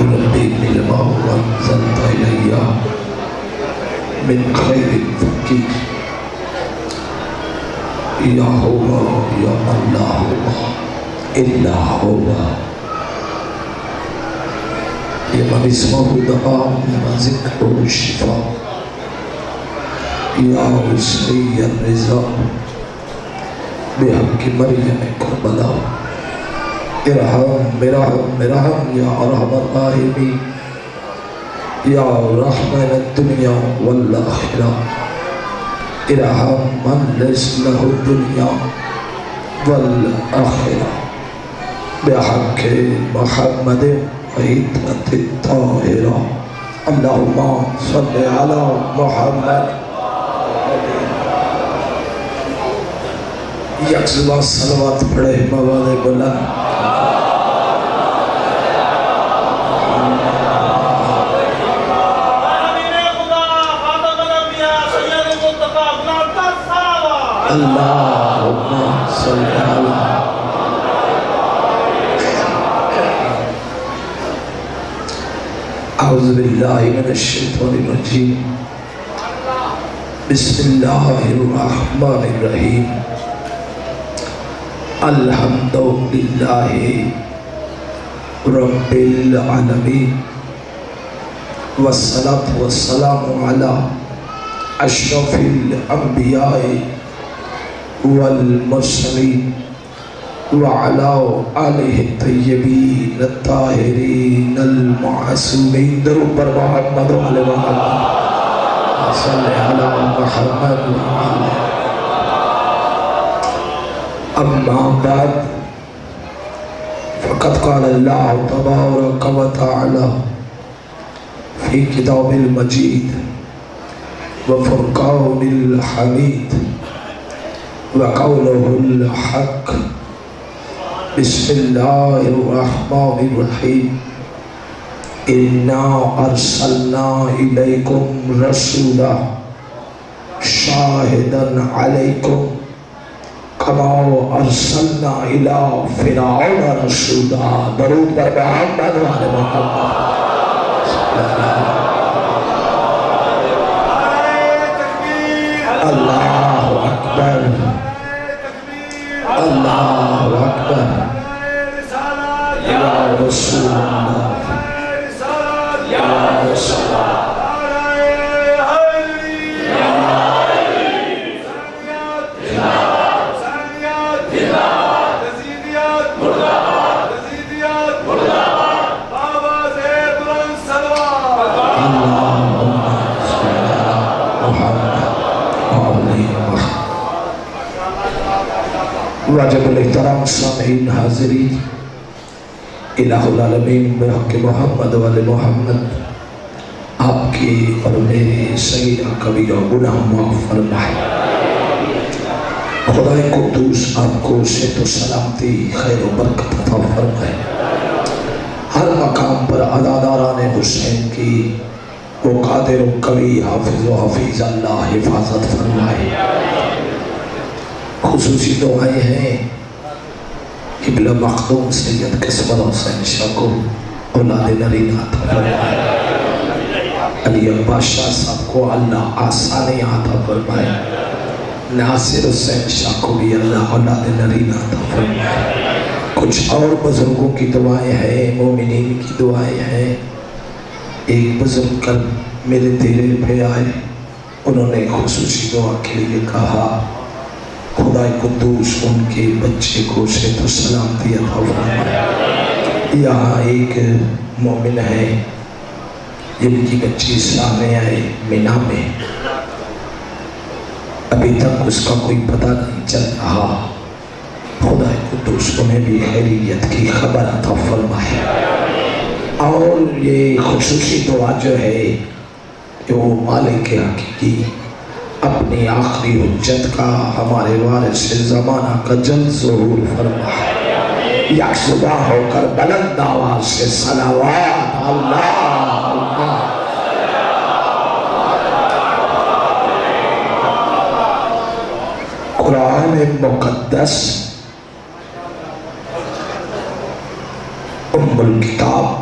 ينبئني لما أنزلت إلي من خير فقير يا هو يا من لا هو إلا هو يا من اسمه دواء يا ذكره الشفاء يا وسعي الرضا بحق مريم كربلاء ارحم يا ارحم الراحمين يا رحمن الدنيا والآخرة ارحم من ليس له الدنيا والآخرة بحق محمد عيدة الطاهرة اللهم صل على محمد یکسبہ صلوات پڑھے مواد بلند اللہم صلی علی اعوذ باللہ من الشیطان الرجیم بسم اللہ الرحمن الرحیم الحمدللہ رب العالمین والصلاة والسلام علی اشرف الانبیاء والمرسلین وعلى آلہ الطیبین الطاہرین المعصومین درود بر محمد وعلی محمد صلی علی محمد وعلی اما بعد فقد قال اللہ تبارک و تعالی فی کتاب المجید وفرقان الحمید وقوله الحق بسم اللہ الرحمن الرحیم انا ارسلنا الیکم رسولا شاہدا علیکم کما ارسلنا الى فرعون رسولا درود بر محمد وعلی محمد اللہ اکبر اللہ اکبر یا رسول اللہ یا رسول اللہ واجب الاحترام سامعین حاضرین الہ العالمین بحق محمد وعلی محمد آپ کی اور میرے صغیرہ کبیرہ گناہ معاف فرمائے خدا قدوس آپ کو صحت و سلامتی خیر و برکت عطا فرمائے ہر مقام پر عزاداران حسین کی وہ قادر و قوی حافظ و حفیظ اللہ حفاظت فرمائے خصوصی دعائیں ہیں قبلہ مخدوم سید قسمت حسین شاہ کو اولاد نرین عطا فرمائے علی بادشاہ صاحب کو اللہ آسانی عطا فرمائے ناصر حسین شاہ کو بھی اللہ اولاد نرین عطا فرمائے کچھ اور بزرگوں کی دعائیں ہیں مومنین کی دعائیں ہیں ایک بزرگ کل میرے دل پہ آئے انہوں نے خصوصی دعا کے لیے کہا خدا قدوس ان کے بچے کو صحت و سلامتی عطا فرمائے یہاں ایک مومن ہے جن کی بچی سامنے آئے مینا میں ابھی تک اس کا کوئی پتہ نہیں چل رہا خدا قدوس انہیں بھی خیریت کی خبر عطا فرمائے اور یہ خصوصی دعا جو ہے کہ وہ مالک حقیقی اپنی آخری حجت کا ہمارے وارث زمانہ کا جلد ظہور فرمائے یک صبح ہو کر بلند آواز سے صلوات اللہ قرآن مقدس ام الکتاب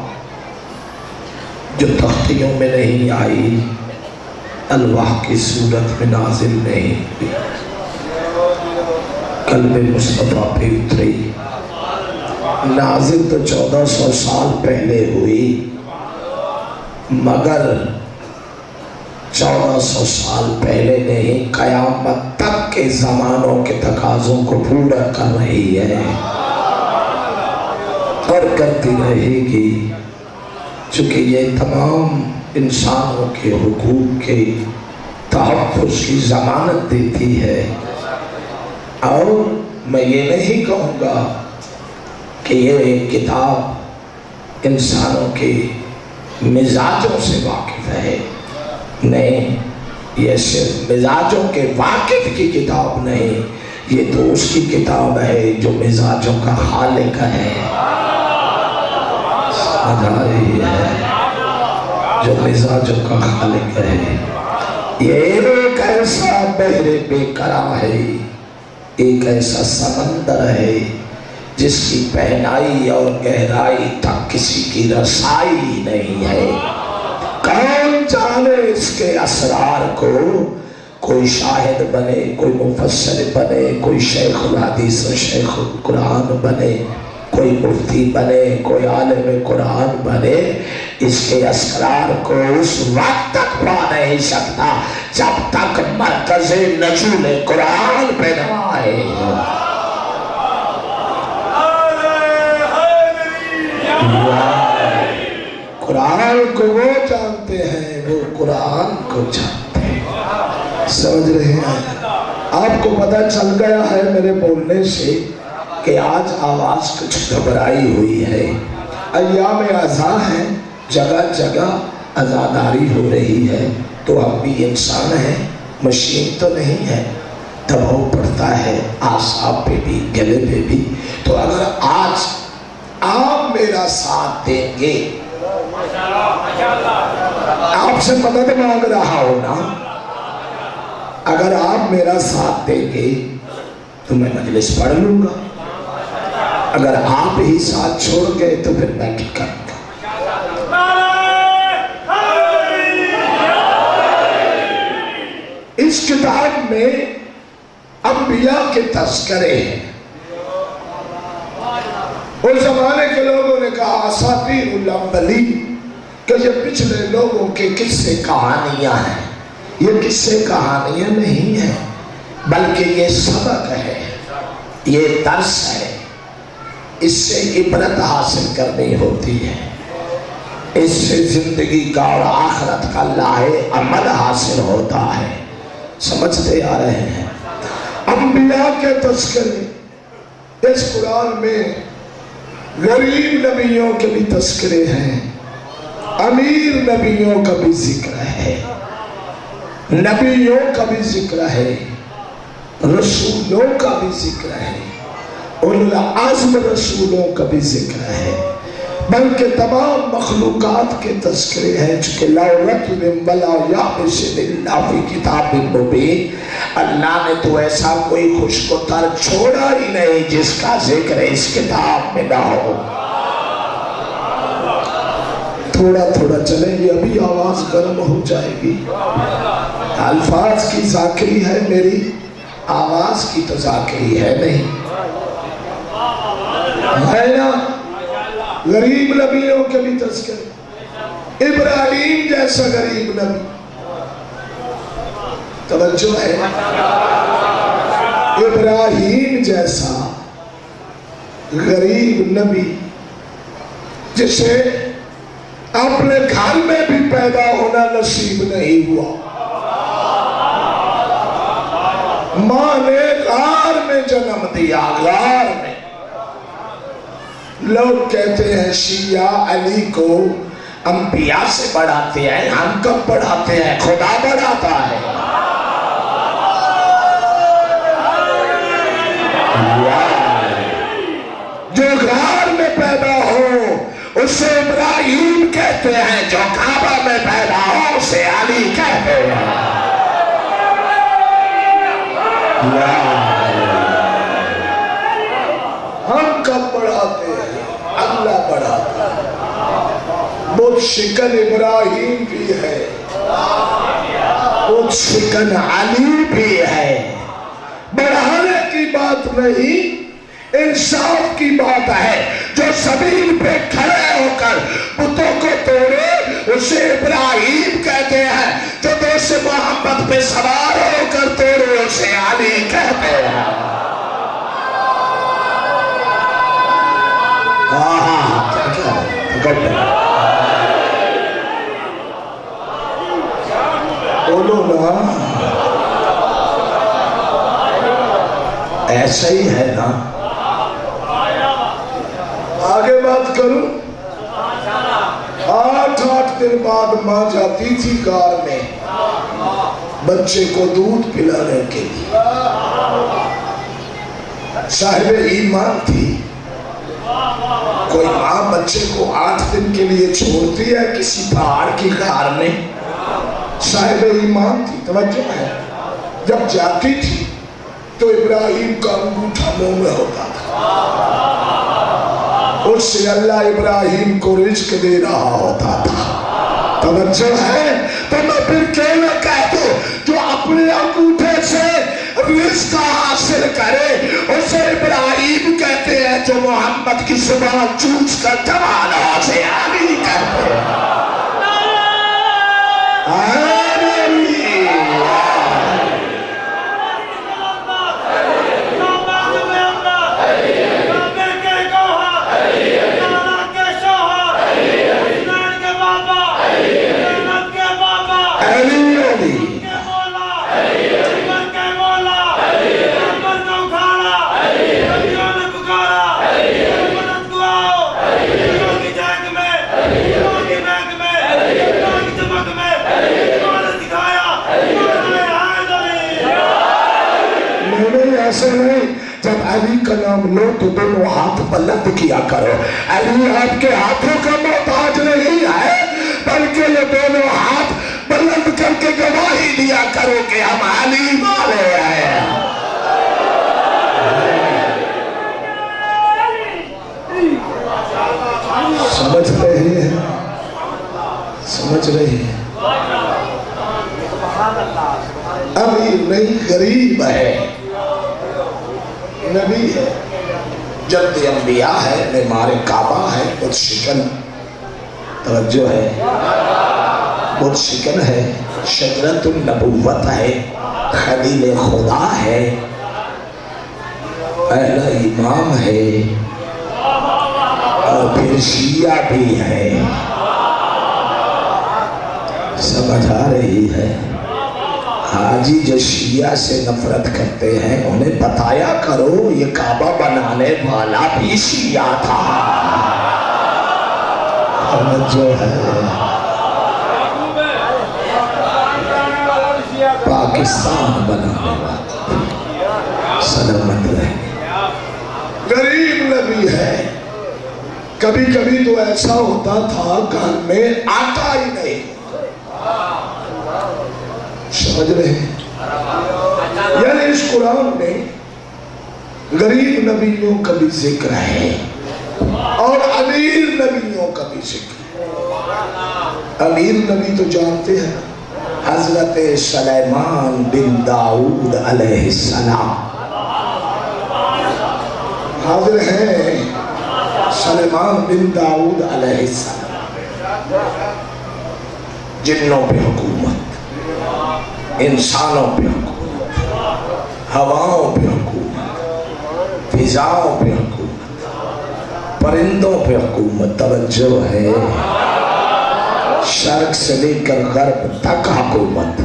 جو تختیوں میں نہیں آئی، الواح کی صورت میں نازل نہیں ہوئی، قلب مصطفیٰ پہ اتری، نازل تو 1400 سال پہلے ہوئی، مگر 1400 سال پہلے نہیں، قیامت تک کے زمانوں کے تقاضوں کو پورا کر رہی ہے اور کرتی رہے گی، چونکہ یہ تمام انسانوں کے حقوق کے تحفظ کی ضمانت دیتی ہے۔ اور میں یہ نہیں کہوں گا کہ یہ ایک کتاب انسانوں کے مزاجوں سے واقف ہے، نہیں، یہ صرف مزاجوں کے واقف کی کتاب نہیں، یہ تو اس کی کتاب ہے جو مزاجوں کا خالق ہے، سمجھ آ رہی ہے، جو مزاجوں کا خالق ہے۔ یہ ایک ایسا بحر بے قرار ہے، ایک ایسا سمندر ہے جس کی پہنائی اور گہرائی تک کسی کی رسائی ہی نہیں ہے۔ کون جانے اس کے اسرار کو؟ کوئی شاہد بنے، کوئی مفسر بنے، کوئی شیخ الحدیث و شیخ القرآن بنے، کوئی مفتی بنے، کوئی عالم قرآن بنے، اس کے اسرار کو اس وقت تک پا نہیں سکتا جب تک مرکز نزول قرآن پہ نہ آئے۔ قرآن کو وہ جانتے ہیں، وہ قرآن کو جانتے ہیں، سمجھ رہے ہیں؟ آپ کو پتہ چل گیا ہے میرے بولنے سے کہ آج آواز کچھ گھبرائی ہوئی ہے، ایام عزا ہیں، جگہ جگہ عزاداری ہو رہی ہے، تو ہم بھی انسان ہیں، مشین تو نہیں ہے، دباؤ پڑتا ہے اعصاب پہ بھی، گلے پہ بھی۔ تو اگر آج آپ میرا ساتھ دیں گے، آپ سے مدد مانگ رہا ہو نا، اگر آپ میرا ساتھ دیں گے تو میں مجلس پڑھ لوں گا، اگر آپ ہی ساتھ چھوڑ گئے تو پھر میں کیا کروں گا؟ اس کتاب میں انبیاء کے تذکرے ہیں۔ اس زمانے کے لوگوں نے کہا اساطیر الاولین، کہ یہ پچھلے لوگوں کے قصے کہانیاں ہیں۔ یہ قصے کہانیاں نہیں ہیں، بلکہ یہ سبق ہے، یہ درس ہے، اس سے عبرت حاصل کرنی ہوتی ہے، اس سے زندگی کا اور آخرت کا لاہے عمل حاصل ہوتا ہے۔ سمجھتے آ رہے ہیں؟ انبیاء کے تذکرے، اس قرآن میں غریب نبیوں کے بھی تذکرے ہیں، امیر نبیوں کا بھی ذکر ہے، نبیوں کا بھی ذکر ہے، رسولوں کا بھی ذکر ہے، اولو العزم رسولوں کا بھی ذکر ہے، بلکہ تمام مخلوقات کے تذکرے ہیں، چونکہ لا رطب ولا یابس الا فی کتاب مبین۔ اللہ نے تو ایسا کوئی خشک و تر چھوڑا ہی نہیں جس کا ذکر اس کتاب میں نہ ہو۔ تھوڑا تھوڑا چلیں گے، ابھی آواز گرم ہو جائے گی۔ الفاظ کی ذاکری ہے میری، آواز کی تو ذاکری ہے نہیں، ہے نا؟ غریب نبیوں کے بھی تذکرے، ابراہیم جیسا غریب نبی، توجہ ہے، ابراہیم جیسا غریب نبی جسے اپنے گھر میں بھی پیدا ہونا نصیب نہیں ہوا، ماں نے غار میں جنم دیا، غار میں۔ لوگ کہتے ہیں شیعہ علی کو انبیاء سے بڑھاتے ہیں، ہم کب بڑھاتے ہیں؟ خدا بڑھاتا ہے۔ جو غار میں پیدا ہو اسے ابراہیم کہتے ہیں، جو کعبہ میں پیدا ہو اسے علی کہتے ہیں۔ ہم کب بڑھاتے ہیں؟ اللہ بڑھاتا ہے۔ بت شکن ابراہیم بھی ہے، بت شکن علی بھی ہے۔ بڑھانے کی بات نہیں، انصاف کی بات ہے۔ جو زمین پہ کھڑے ہو کر بتوں کو توڑے اسے ابراہیم کہتے ہیں، جو دوست محمد پہ سوار ہو کر توڑے اسے علی کہتے ہیں۔ بولو نا، ایسا ہی ہے نا۔ آگے بات کروں، 8 دن بعد ماں جاتی تھی گار میں بچے کو دودھ پلانے کے لیے۔ صاحب ایمان تھی، کوئی ماں بچے کو 8 دن کے لیے چھوڑتی ہے کسی پہاڑ کی غار میں؟ صاحب ایمان تھی، توجہ ہے۔ جب جاتی تھی تو ابراہیم کا انگوٹھا منہ میں ہوتا تھا، اس سے اللہ ابراہیم کو رزق دے رہا ہوتا تھا۔ توجہ ہے؟ تو میں پھر کیوں نہ کہہ دوں، جو اپنے انگوٹھے سے رزق حاصل کرے اسے ابراہیم کہتے ہیں، جو محمد کی زبان چوس کر جوانوں سے علی کہتے ہیں۔ ایسے نہیں، جب علی کا نام لو تو دونوں ہاتھ بلند کیا کرو۔ علی آپ کے ہاتھوں کا محتاج نہیں ہے، بلکہ یہ دونوں ہاتھ بلند کر کے گواہی دیا کرو کہ ہم علی والے ہیں۔ سمجھ رہے ہیں؟ سمجھ رہے ہیں؟ امیر نہیں، غریب ہے، نبی ہے، جد انبیاء ہے، معمار کعبہ ہے، بت شکن، توجہ ہے، بت شکن ہے، شجرۃ النبوت ہے، خلیل خدا ہے، اہل امام ہے، اور پھر شیعہ بھی ہے۔ سمجھ آ رہی ہے؟ حاجی جو شیعہ سے نفرت کرتے ہیں انہیں بتایا کرو یہ کعبہ بنانے والا بھی شیعہ تھا۔ جو ہے پاکستان بنانے والا سلامت رہے۔ غریب نبی ہے، کبھی کبھی تو ایسا ہوتا تھا گھر میں آتا ہی نہیں۔ سمجھ رہے ہیں؟ یعنی اس قرآن میں غریب نبیوں کا بھی ذکر ہے اور امیر نبیوں کا بھی ذکر ہے۔ امیر نبی تو جانتے ہیں، حضرت سلیمان بن داؤد علیہ السلام حاضر ہیں۔ سلیمان بن داؤد علیہ السلام، جنوں پہ حکومت، انسانوں پہ حکومت، ہواؤں پہ حکومت، فضاؤں پہ حکومت، پرندوں پہ حکومت، توجہ ہے، شرق سے لے کر غرب تک حکومت،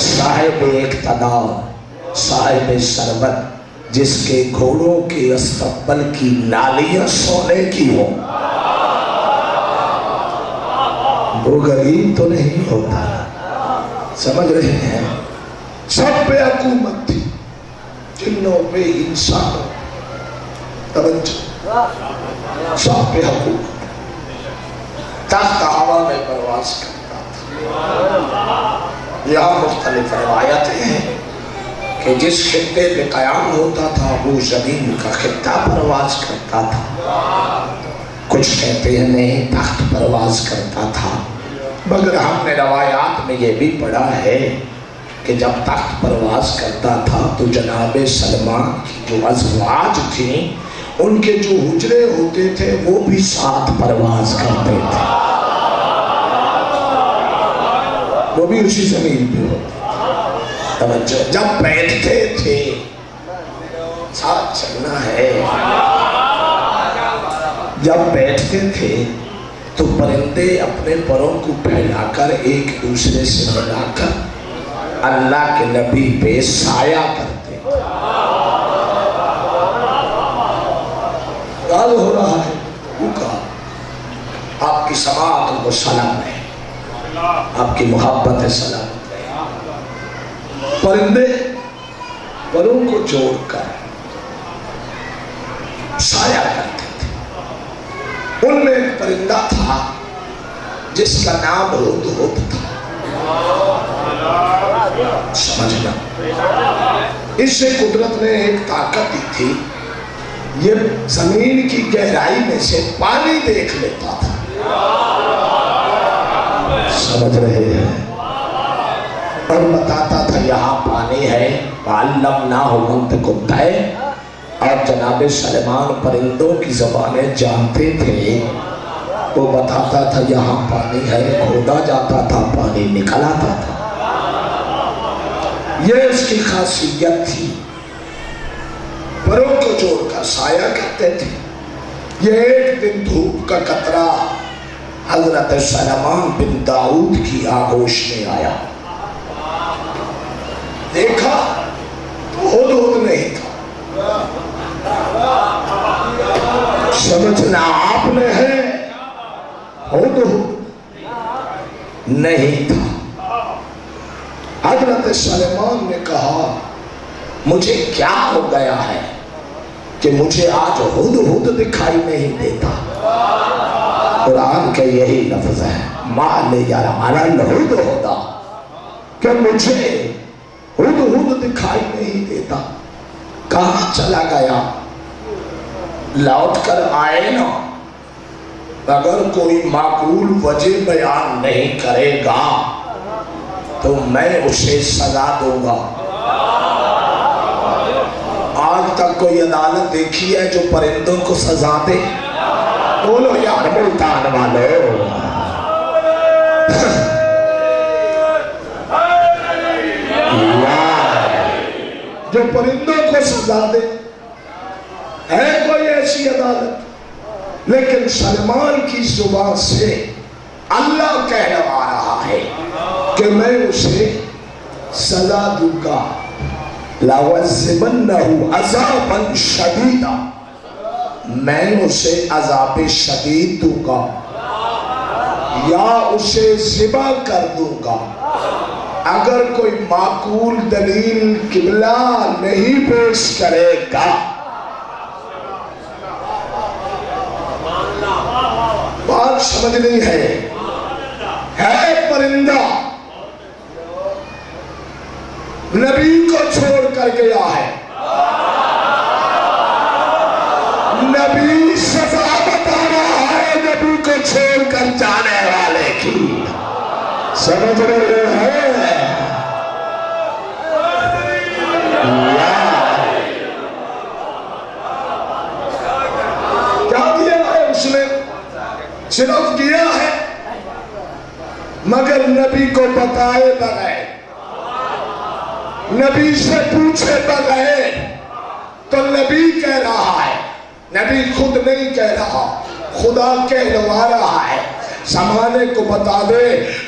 صاحب اقتدار، صاحب ثروت، جس کے گھوڑوں کے استقبل کی نالیاں سونے کی ہوں، وہ غریب تو نہیں ہوتا۔ سمجھ رہے ہیں؟ سب پہ حکومت تھی، جنوں پہ، انسانوں، توجہ، سب پہ حکومت۔ تخت ہوا میں پرواز کرتا تھا۔ یہاں مختلف روایتیں ہیں کہ جس خطے پہ قیام ہوتا تھا وہ زمین کا خطہ پرواز کرتا تھا۔ کچھ کہتے ہیں نہیں تخت پرواز کرتا تھا، مگر ہم نے روایات میں یہ بھی پڑھا ہے کہ جب تخت پرواز کرتا تھا تو جناب سلمان کی جو ازواج تھیں ان کے جو حجرے ہوتے تھے وہ بھی ساتھ پرواز کرتے تھے، وہ بھی اسی زمین پہ ہوتے توجہ، جب بیٹھتے تھے ساتھ چلنا ہے، جب بیٹھتے تھے تو پرندے اپنے پروں کو پھیلا کر ایک دوسرے سے ملا کر اللہ کے نبی پہ سایہ کرتے، یاد ہو رہا ہے کیوں کہا آپ کی سماعت کو سلام ہے، آپ کی محبت ہے سلام ہے۔ پرندے پروں کو جوڑ کر سایہ کرتے تھے، ان میں ایک پرندہ تھا جس کا نام ہدہد تھا، سمجھنا، اس سے قدرت نے ایک طاقت دی تھی، یہ زمین کی گہرائی میں سے پانی دیکھ لیتا تھا، سمجھ رہے ہیں، اور بتاتا تھا یہاں پانی ہے، وَعَلَّمْنَاهُ مَنطِقَ الطَّيْرِ، اور جناب سلیمان پرندوں کی زبانیں جانتے تھے، وہ بتاتا تھا یہاں پانی ہے، کھودا جاتا تھا پانی نکل آتا تھا، یہ اس کی خاصیت تھی، پروں کو جوڑ کر سایہ کرتے تھے۔ یہ ایک دن دھوپ کا قطرہ حضرت سلیمان بن داؤد کی آغوش میں آیا، دیکھا تو ہدہد نہیں تھا، سمجھنا آپ نے ہے، ہدہد نہیں تھا۔ حضرت سلیمان نے کہا مجھے کیا ہو گیا ہے کہ مجھے آج ہدہد دکھائی نہیں دیتا، قرآن کے یہی لفظ ہے مَا لِيَرْعَنَ الْهُدْهُدَ، کہ مجھے ہدہد دکھائی نہیں دیتا، کہاں چلا گیا؟ لوٹ کر آئے نا، اگر کوئی معقول وجہ بیان نہیں کرے گا تو میں اسے سزا دوں گا۔ آج تک کوئی عدالت دیکھی ہے جو پرندوں کو سزا دے؟ بولو یار ملتان والے، جو پرندوں کو سزا دے، ہے کوئی ایسی عدالت؟ لیکن سلمان کی زبان سے اللہ کہلوا رہا ہے کہ میں اسے سزا دوں گا، لَوَزِّبَنَّهُ عَذَابًا شَدِيدًا، میں اسے عذاب شدید دوں گا یا اسے ذبح کر دوں گا۔ اگر کوئی معقول دلیل قبلہ نہیں پیش کرے گا، بات سمجھ نہیں ہے پرندہ نبی کو چھوڑ کر گیا ہے، نبی سزا بتا رہا ہے نبی کو چھوڑ کر جانے والے کی، سمجھ رہے ہیں؟ کیا کیا ہے اس نے؟ صرف کیا ہے مگر نبی کو بتائے بغیر، نبی سے پوچھے بغیر، تو نبی کہہ رہا ہے، نبی خود نہیں کہہ رہا، خدا کہلوا رہا ہے، زمانے کو بتا دے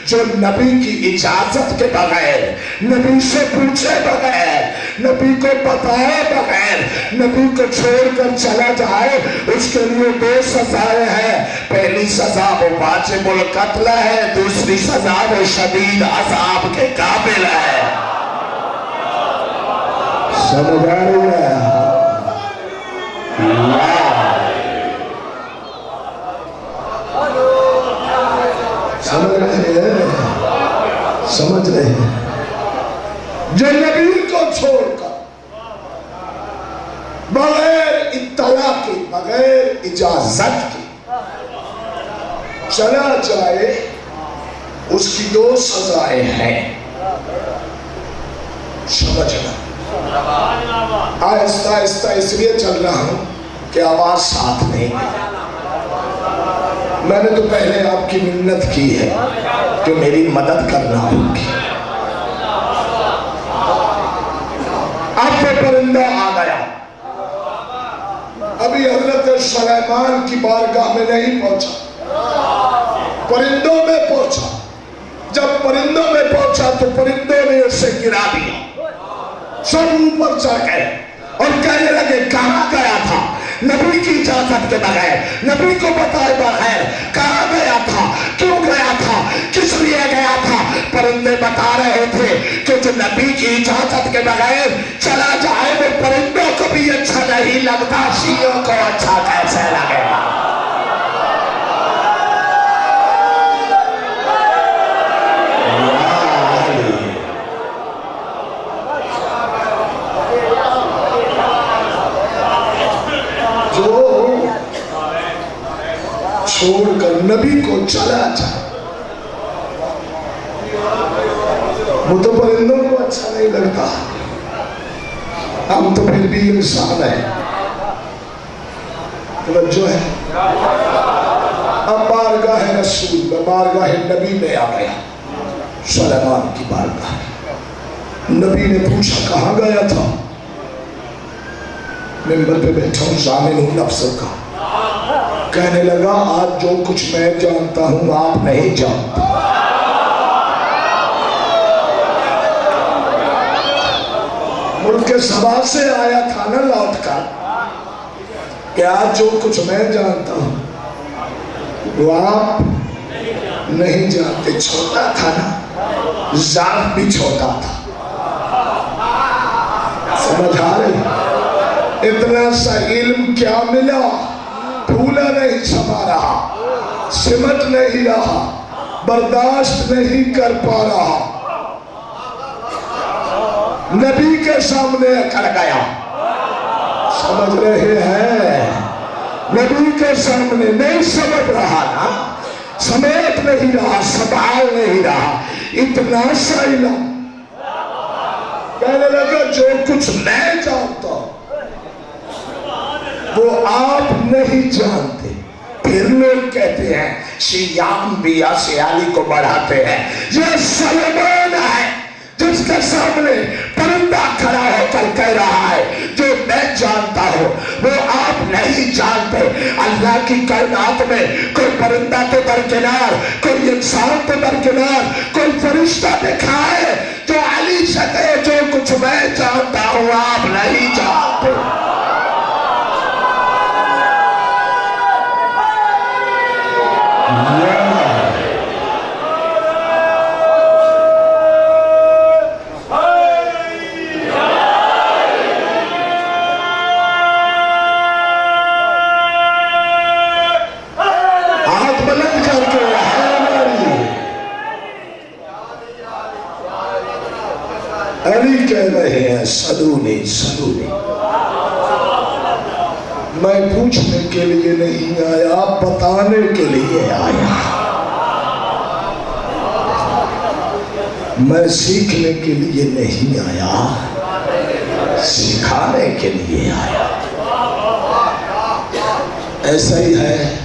جو نبی کی اجازت کے بغیر، نبی سے پوچھے بغیر، نبی کو بتائے بغیر نبی کو چھوڑ کر چلا جائے، اس کے لیے دو سزائیں ہیں، پہلی سزا وہ واجب القتل ہے، دوسری سزا وہ شدید عذاب کے قابل ہے۔ سمجھ آ رہی ہے؟ سمجھ رہے ہیں؟ سمجھ رہے ہیں؟ جو نبی کو چھوڑ کر بغیر اطلاع کے، بغیر اجازت کے چلا جائے اس کی دو سزائیں ہیں، سمجھنا۔ آہستہ آہستہ اس لیے چل رہا ہوں کہ آواز ساتھ نہیں ہے۔ میں نے تو پہلے آپ کی منت کی ہے کہ میری مدد کرنا ہوگی۔ اب وہ پرندہ آ گیا، ابھی حضرت سلیمان کی بارگاہ میں نہیں پہنچا، پرندوں میں پہنچا۔ جب پرندوں میں پہنچا تو پرندوں نے اسے گرا دیا، سب اوپر چڑھ گئے اور کہنے لگے کہاں گیا تھا نبی کی اجازت کے بغیر، نبی کو بتائے بغیر کہاں گیا تھا، کیوں گیا تھا، کس لیے گیا تھا؟ پرندے بتا رہے تھے کہ جو نبی کی اجازت کے بغیر چلا جائے وہ پرندوں کو بھی اچھا نہیں لگتا، شیعوں کو اچھا کیسے لگے گا؟ چھوڑ کر نبی کو چلا جائے وہ تو پرندوں کو اچھا نہیں لگتا، ہم تو پھر بھی انسان ہیں۔ توجہ ہے؟ اب بارگاہ رسول میں، بارگاہ نبی میں آ گیا، سلیمان کی بارگاہ۔ نبی نے پوچھا کہاں گیا تھا؟ منبر پہ بیٹھا ہوں، ضامن نفس کا، کہنے لگا آج جو کچھ میں جانتا ہوں آپ نہیں جانتے۔ ملک سبا سے آیا تھا نا لوٹ کر، کہ آج جو کچھ میں جانتا ہوں وہ آپ نہیں جانتے۔ چھوٹا تھا نا، ذات بھی چھوٹا تھا، سمجھ آ رہی؟ اتنا سا علم کیا ملا، پھولا نہیں سما رہا، سمٹ نہیں رہا، برداشت نہیں کر پا رہا، نبی کے سامنے اکڑ گیا۔ سمجھ رہے ہیں؟ نبی کے سامنے نہیں سمجھ رہا نا، سمیت نہیں رہا، سنبھال نہیں رہا، اتنا سا علم۔ کہنے لگا جو کچھ میں جانتا ہوں وہ آپ نہیں جانتے۔ پھر لوگ کہتے ہیں شیعہ انبیاء سے علی کو بڑھاتے ہیں۔ یہ سلیمان ہے جس کے سامنے پرندہ کھڑا ہو کر کہہ رہا ہے جو میں جانتا ہوں وہ آپ نہیں جانتے۔ اللہ کی کائنات میں کوئی پرندہ تو درکنار، کوئی انسان تو درکنار، کوئی فرشتہ دکھائے جو علی سے کہے جو کچھ میں جانتا ہوں آپ نہیں جانتے۔ علی کہہ رہے ہیں سلونی سلونی، میں پوچھنے کے لیے نہیں آیا، بتانے کے لیے آیا، میں سیکھنے کے لیے نہیں آیا، سکھانے کے لیے آیا۔ ایسا ہی ہے،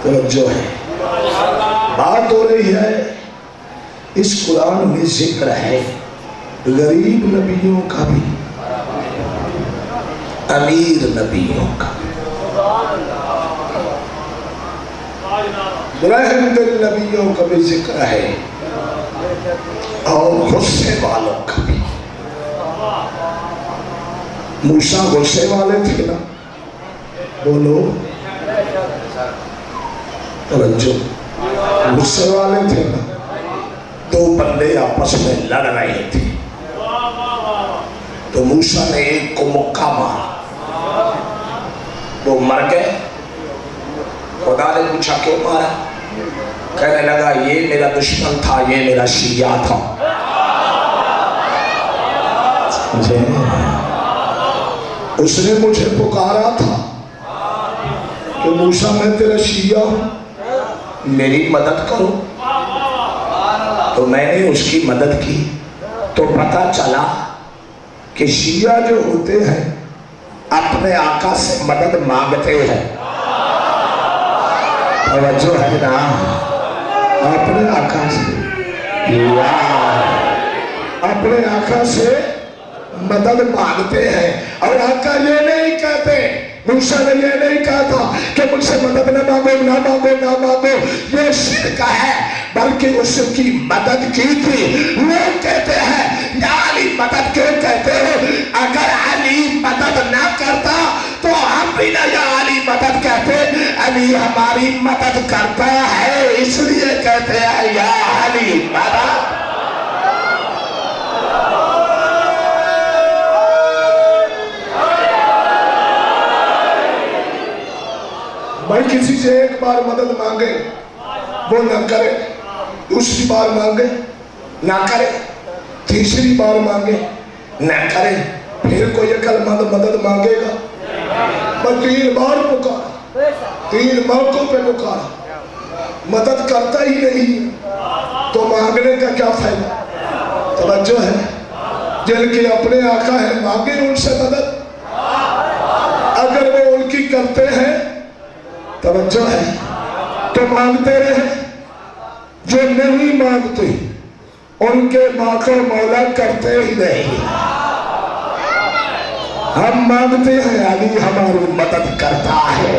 توجہ ہے، بات ہو رہی ہے۔ اس قرآن میں ذکر ہے غریب نبیوں کا بھی، امیر نبیوں کا، رحم دل نبیوں کا بھی ذکر ہے، اور غصے والوں کا بھی۔ موسیٰ غصے والے تھے نا، بولو توجہ، غصے والے تھے نا۔ دو بندے آپس میں لڑ رہے تھے تو موسیٰ نے ایک کو مکہ مارا، وہ مر گئے۔ خدا نے پوچھا کیوں مارا؟ کہنے لگا یہ میرا دشمن تھا، یہ میرا شیعہ تھا۔ اس نے مجھے پکارا تھا کہ موسیٰ میں تیرا شیعہ ہوں، میری مدد کرو. تو میں نے اس کی مدد کی. تو پتا چلا کہ شیعہ جو ہوتے ہیں اپنے آقا سے مدد مانگتے ہیں. توجہ ہے نا؟ اپنے آقا سے اپنے آقا سے مدد مانگتے ہیں. اور آقا یہ نہیں کہتے، موسیٰ نے یہ نہیں کہا تھا کہ مجھ سے مدد نہ مانگو نہ مانگو نہ مانگو، یہ شرک ہے، بلکہ اس کی مدد کی تھی. وہ کہتے ہیں یا علی مدد کیوں کہتے ہو؟ اگر علی مدد نہ کرتا تو ہم بھی نہ یا علی مدد کہتے. علی ہماری مدد کرتا ہے اس لیے کہتے ہیں یا علی مدد. بھائی کسی سے ایک بار مدد مانگے وہ نہ کرے، دوسری بار مانگے نہ کرے، تیسری بار مانگے نہ کرے، پھر کوئی کلمہ مدد مانگے گا. پر 3 بار پکارا، 3 موقعوں پہ پکارا، مدد کرتا ہی نہیں تو مانگنے کا کیا فائدہ؟ توجہ ہے؟ جن کے اپنے آقا ہے مانگے ان سے مدد. اگر وہ ان کی کرتے ہیں توجہ ہے تو مانگتے رہے. جو نہیں مانگتے ان کے آقا مولا کرتے ہی نہیں. ہم مانگتے ہیں علی ہماری مدد کرتا ہے.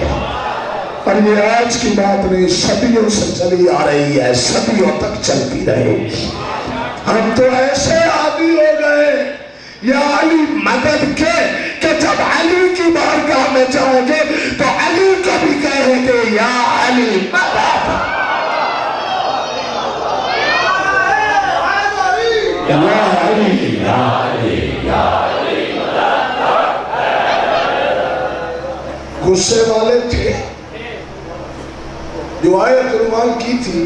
اور یہ آج کی بات نہیں، صدیوں سے چلی آ رہی ہے، صدیوں تک چلتی رہے گی. ہم تو ایسے عادی ہو گئے یا علی مدد کے کہ جب علی کی بارگاہ میں جاؤ گے تو علی کو بھی کہیں گے یا علی مدد. یا علی یا علی یا علی مدد. غصے والے تھے جو آیت عنوان کی تھی،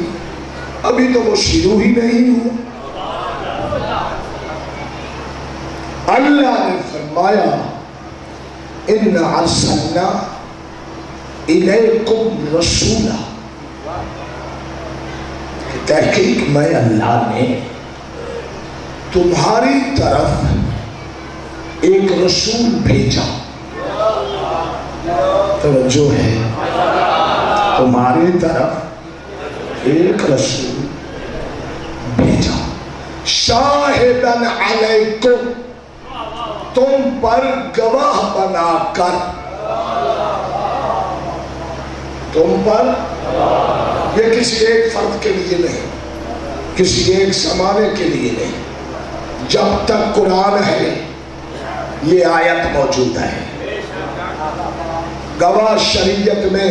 ابھی تو وہ شروع ہی نہیں ہوا. اللہ نے فرمایا ان ارسلنا الیکم رسولا. تحقیق میں اللہ نے تمہاری طرف ایک رسول بھیجا. توجہ ہے؟ تمہاری طرف ایک رسول بھیجا. شاہدن علیکم، تم پر گواہ بنا کر. تم پر، یہ کسی ایک فرد کے لیے نہیں، کسی ایک زمانے کے لیے نہیں. جب تک قرآن ہے یہ آیت موجود ہے. گواہ شریعت میں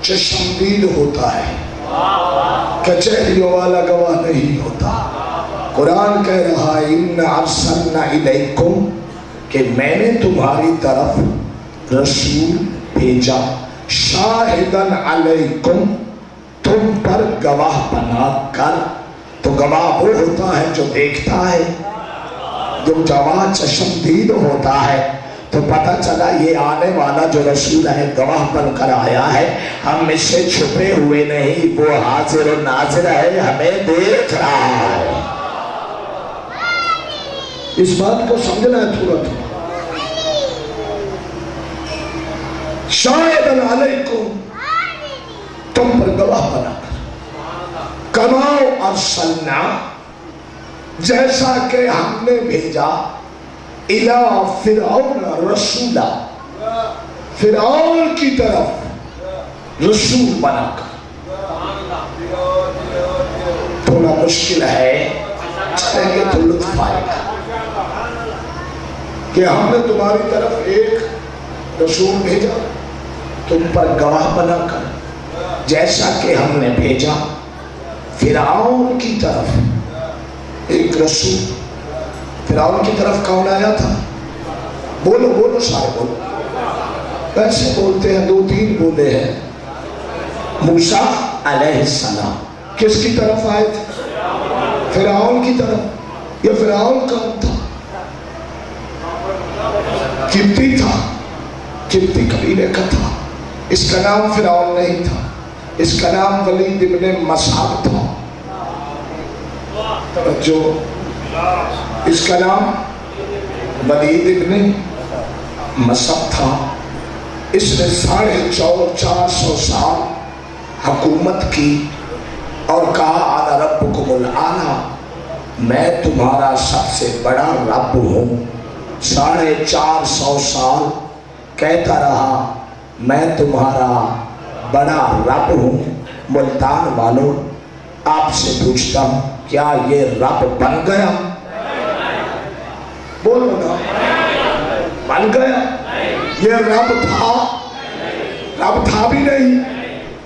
چشمدید ہوتا ہے، کچہریوں والا گواہ نہیں ہوتا. قرآن کہہ رہا ہے ان ارسلنا الیکم، کہ میں نے تمہاری طرف رسول بھیجا. شاہدن علیکم، تم پر گواہ بنا کر. تو گواہ وہ ہوتا ہے جو دیکھتا ہے، جو گواہ چشمدید ہوتا ہے. تو پتہ چلا یہ آنے والا جو رسول ہے گواہ بن کر آیا ہے. ہم اس سے چھپے ہوئے نہیں، وہ حاضر و ناظر ہے، ہمیں دیکھ رہا ہے. اس بات کو سمجھنا ہے تھوڑا تھوڑا. شاہدن علیکم، تم پر گواہ بنا کر. کما ارسلنا، جیسا کہ ہم نے بھیجا الی فرعون رسولا، فرعون کی طرف رسول بنا کر. تھوڑا مشکل ہے، چلیں گے تو لطف آئے گا کہ ہم نے تمہاری طرف ایک رسول بھیجا تم پر گواہ بنا کر، جیسا کہ ہم نے بھیجا فرعون کی طرف ایک رسول. فرعون کی طرف کون آیا تھا؟ بولو بولو سارے بولو. کیسے بولتے ہیں؟ 2-3 بولے ہیں. موسیٰ علیہ السلام کس کی طرف آئے تھے؟ فرعون کی طرف. یہ فرعون کون تھا؟ قبطی تھا، قبطی قبیلے کا تھا. اس کا نام فرعون نہیں تھا. اس کا نام ولید ابن مصعب تھا. توجہ، اس کا نام ولید ابن مصعب تھا. اس نے 450 سال حکومت کی اور کہا انا ربکم الاعلی، میں تمہارا سب سے بڑا رب ہوں. 450 سال کہتا رہا میں تمہارا بڑا رب ہوں. ملتان والوں، آپ سے پوچھتا ہوں کیا یہ رب بن گیا؟ بولو نا، بن گیا؟ یہ رب تھا؟ رب تھا بھی نہیں،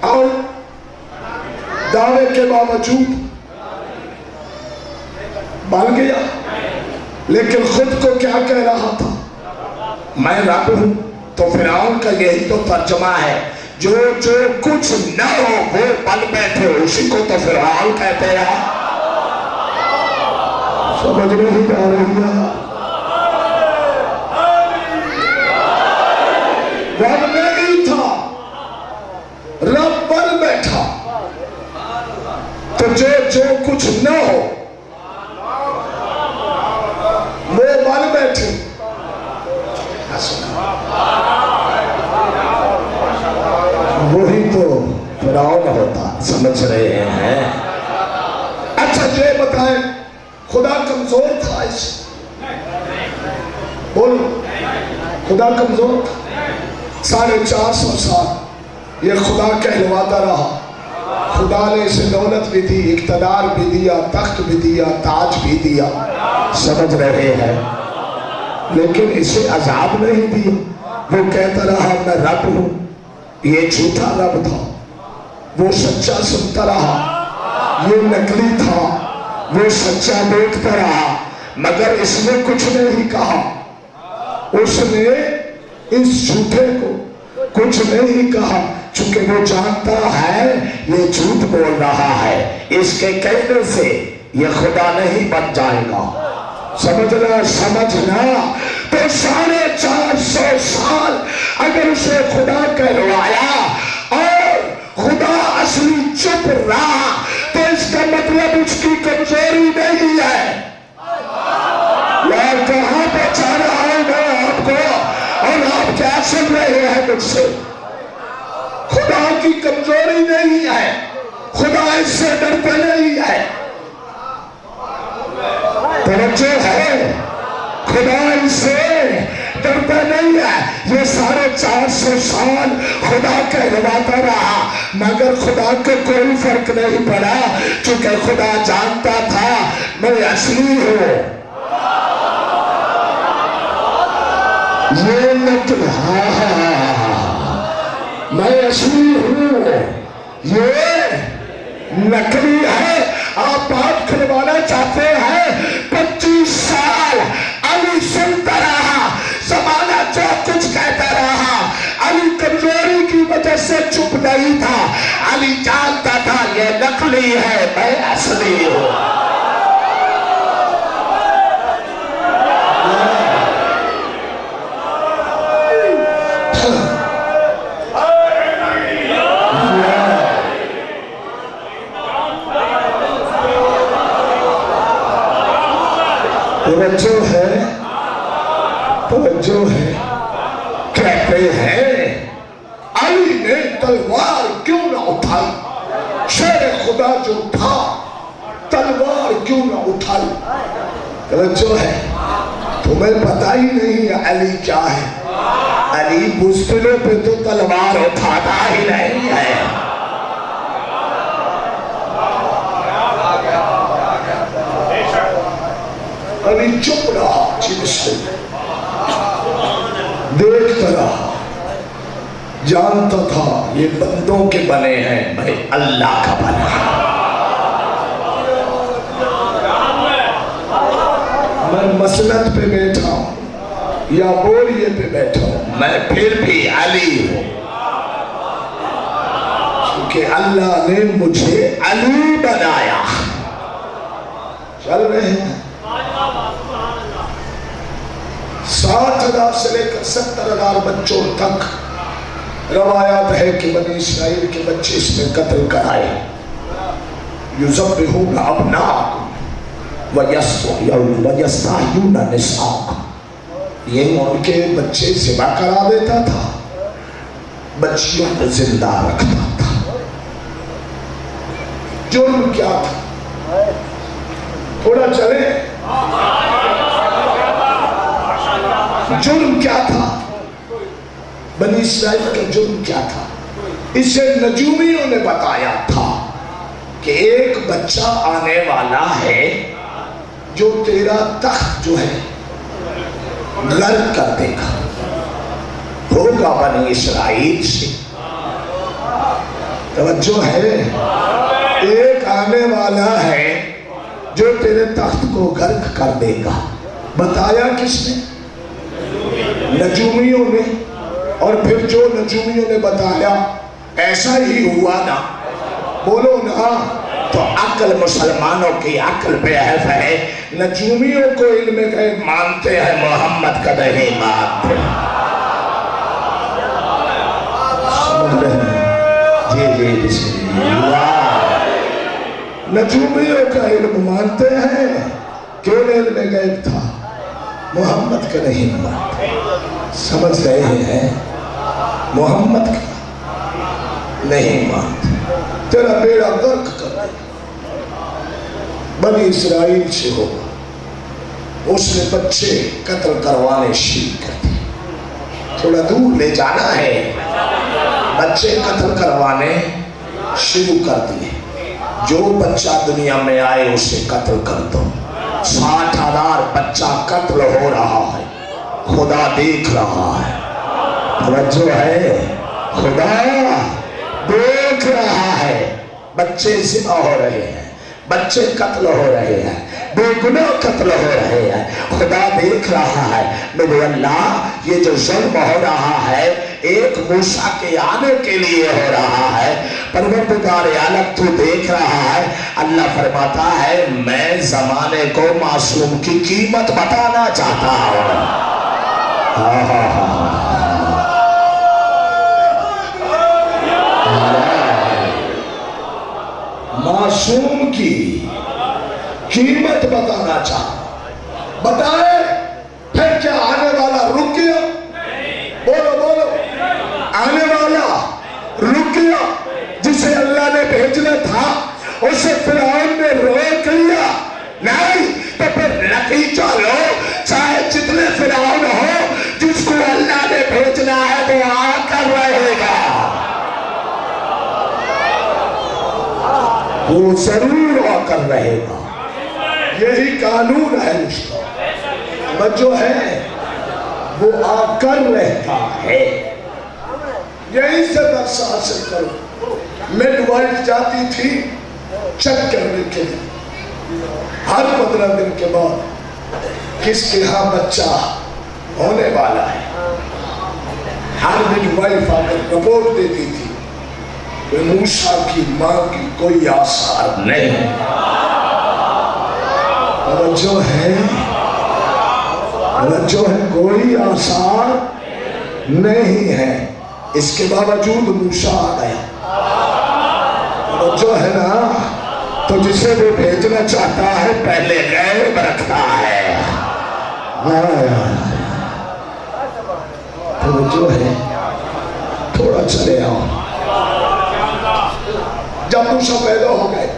اور دعوے کے باوجود بن گیا. لیکن خود کو کیا کہہ رہا تھا؟ میں رب ہوں. تو فرعون کا یہی تو ترجمہ ہے، جو کچھ نہ ہو وہ بن بیٹھے، اسی کو تو فرعون کہتے ہیں. سمجھ نہیں آ رہی ہے؟ رب نہیں تھا، رب بن بیٹھا. تو جو کچھ نہ ہو وہ بن بیٹھے. وہی تو فرعون ہوتا. سمجھ رہے ہیں؟ اچھا یہ بتائیں، خدا کمزور تھا؟ اس بولو، خدا کمزور تھا؟ 450 سال یہ خدا کہلواتا رہا. خدا نے اسے دولت بھی دی، اقتدار بھی دیا، تخت بھی دیا، تاج بھی دیا. سمجھ رہے ہیں؟ لیکن اسے عذاب نہیں دیا. وہ کہتا رہا میں رب ہوں. یہ جھوٹا رب تھا، وہ سچا سنتا رہا. یہ نکلی تھا، وہ سچا دیکھتا رہا. مگر اس نے کچھ نہیں کہا. اس نے اس جھوٹے کو کچھ نہیں کہا، چونکہ وہ جانتا ہے یہ جھوٹ بول رہا ہے. اس کے کہنے سے یہ خدا نہیں بن جائے گا. سمجھنا. تو 450 سال اگر اسے خدا کہلوایا اور خدا اصلی چپ رہا تو اس کا مطلب اس کی کمزوری نہیں ہے. یار کہاں پہ چاہ رہا ہوں میں آپ کو، اور آپ کیا سن رہے ہیں مجھ سے؟ خدا کی کمزوری نہیں ہے، خدا اس سے ڈرتا نہیں ہے. توجہ ہے؟ خدا اس سے ڈرتا نہیں ہے. یہ 450 سال خدا کہلواتا رہا مگر خدا کو کوئی فرق نہیں پڑا، چونکہ خدا جانتا تھا میں اصلی ہوں. یہ نقل میں اصلی ہوں، یہ نقلی ہے. آپ بات کھلوانا چاہتے ہیں؟ 25 سال علی سنتا رہا، زمانہ جو کچھ کہتا رہا. علی کمزوری کی وجہ سے چپ نہیں تھا. علی جانتا تھا یہ نقلی ہے، میں اصلی ہوں. توجہ ہے. کہتے ہیں علی نے تلوار کیوں نہ اٹھائی؟ شیر خدا جو تھا تلوار کیوں نہ اٹھائی؟ توجہ ہے. تمہیں پتہ ہی نہیں علی کیا ہے. علی بزدلوں پہ تو تلوار اٹھاتا ہی نہیں ہے. علی چپ رہا، جن سے دیکھتا رہا. جانتا تھا یہ بندوں کے بنے ہیں، میں اللہ کا بنا. میں مسند پہ بیٹھا ہوں یا بوریے پہ بیٹھا ہوں، میں پھر بھی علی ہوں، کیونکہ اللہ نے مجھے علی بنایا. چل رہے ہیں. 60,000 سے لے کر 70,000 بچوں تک روایات ہے کہ بنی اسرائیل کے بچے اس میں قتل کرائے. یذبحون ابناءکم ویستحیون نساءکم. یہ ان کے بچے ذبح کرا دیتا تھا، بچیوں کو زندہ رکھتا تھا. جرم کیا تھا؟ تھوڑا چلے. جرم کیا تھا؟ بنی اسرائیل کا جرم کیا تھا؟ اسے نجومیوں نے بتایا تھا کہ ایک بچہ آنے والا ہے جو تیرا تخت جو ہے غرق کر دے گا. ہوگا بنی اسرائیل سے. توجہ ہے. ایک آنے والا ہے جو تیرے تخت کو غرق کر دے گا. بتایا کس نے؟ نجومیوں نے. اور پھر جو نجومیوں نے بتایا ایسا ہی ہوا نا. بولو نا. تو عقل مسلمانوں کی عقل بے حیف ہے. نجومیوں کو علم غیب مانتے ہیں، محمد کا نہیں مانتے. جی بسم اللہ. نجومیوں کا علم مانتے ہیں. کیوں علم غیب تھا؟ محمد کا نہیں مانتے. سمجھ رہے ہیں؟ محمد کا نہیں مانتے. تیرا بیڑا غرق کر دے. بنی اسرائیل سے ہوگا. اس نے بچے قتل کروانے شروع کر دیے. تھوڑا دور لے جانا ہے. بچے قتل کروانے شروع کر دیے. جو بچہ دنیا میں آئے اسے قتل کر دو. 60,000 بچہ قتل ہو رہا ہے. خدا دیکھ رہا ہے. توجہ ہے. خدا دیکھ رہا ہے. بچے ذبح ہو رہے ہیں، بچے قتل ہو رہے ہیں، بے گناہ قتل ہو رہے ہیں. خدا دیکھ رہا ہے. میرے اللہ، یہ جو ظلم ہو رہا ہے ایک موسیٰ کے آنے کے لیے ہو رہا ہے. پروردگار عالم تو دیکھ رہا ہے. اللہ فرماتا ہے میں زمانے کو معصوم کی قیمت بتانا چاہتا ہوں. معصوم کی قیمت بتانا چاہتا. بتائے پھر کیا آنے والا رک گیا؟ بولو بولو. آنے والا رک گیا. جسے اللہ نے بھیجنا تھا اسے فرعون نے روک لیا. نہیں تو پھر نتیجہ لو. چاہے جتنے فرعون ہو، جس کو اللہ نے بھیجنا ہے وہ آ کر رہے گا. وہ ضرور آ کر رہے گا. یہی قانون ہے اس کا. بچو ہے وہ آ کر رہتا ہے. یہی سے درس حاصل کرو. میڈ وائف جاتی تھی چیک کرنے کے لیے ہر 15 دن کے بعد کس کے ہاں بچہ ہونے والا ہے. ہر میڈ وائف آ کر رپورٹ دیتی تھی. موسیٰ کی ماں کی کوئی آثار نہیں. توجہ ہے. توجہ ہے. کوئی آثار نہیں ہے. اس کے باوجود موسیٰ آ گیا. توجہ ہے نا. تو جسے وہ بھیجنا چاہتا ہے پہلے غیب رکھتا ہے. توجہ ہے. تھوڑا چلے آؤ. جب موسیٰ پیدا ہو گئے،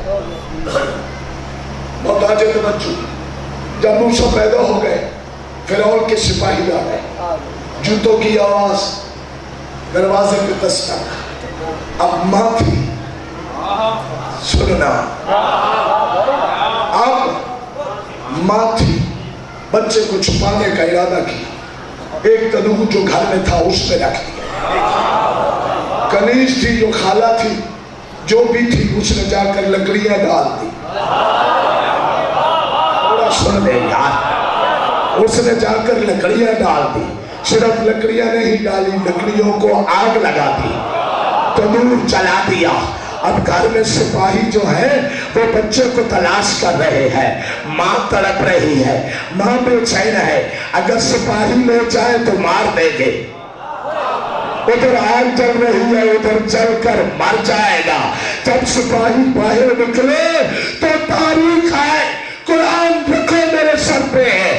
محتاجے توجہ، جب موسیٰ پیدا ہو گئے فرعون کے سپاہی آ گئے. جوتوں کی آواز، دروازے پہ دستک. اب ماں تھی. سننا، اب ماں تھی. بچے کو چھپانے کا ارادہ کیا. ایک تنور جو گھر میں تھا اس میں رکھ دیا. کنیز تھی جو خالہ تھی، جو بھی تھی اس نے جا کر لکڑیاں ڈال دی. تھوڑا سن لے یار. اس نے جا کر لکڑیاں ڈال دی. صرف لکڑیاں نہیں ڈالی، لکڑیوں کو آگ لگا دی، تنور جلا دیا. اب گھر میں سپاہی جو ہے وہ بچے کو تلاش کر رہے ہیں. ماں تڑپ رہی ہے، ماں بے چین ہے. اگر سپاہی لے جائے تو مار دیں گے. ادھر آگ جل رہی ہے ادھر جل کر مر جائے گا. جب سپاہی باہر نکلے تو تاریخ ہے قرآن رکھو میرے سر پہ ہے.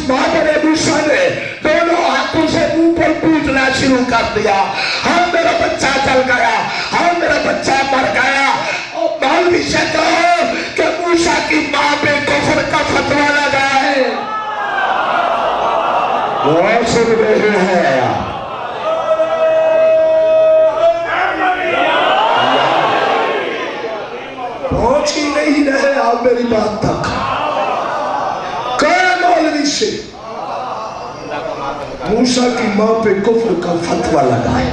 بابر موسیٰ نے دونوں ہاتھوں سے منہ پر پیٹنا شروع کر دیا. ہاں میرا بچہ چل گیا, ہاں میرا بچہ مر گیا. اور مولوی سے کہو کہ موسیٰ کی ماں پہ کفر کا فتویٰ لگا ہے. وہ سن رہے ہیں پہنچ ہی نہیں رہے آپ میری بات تک. سے موسیٰ کی ماں پہ کفر کا فتویٰ لگا ہے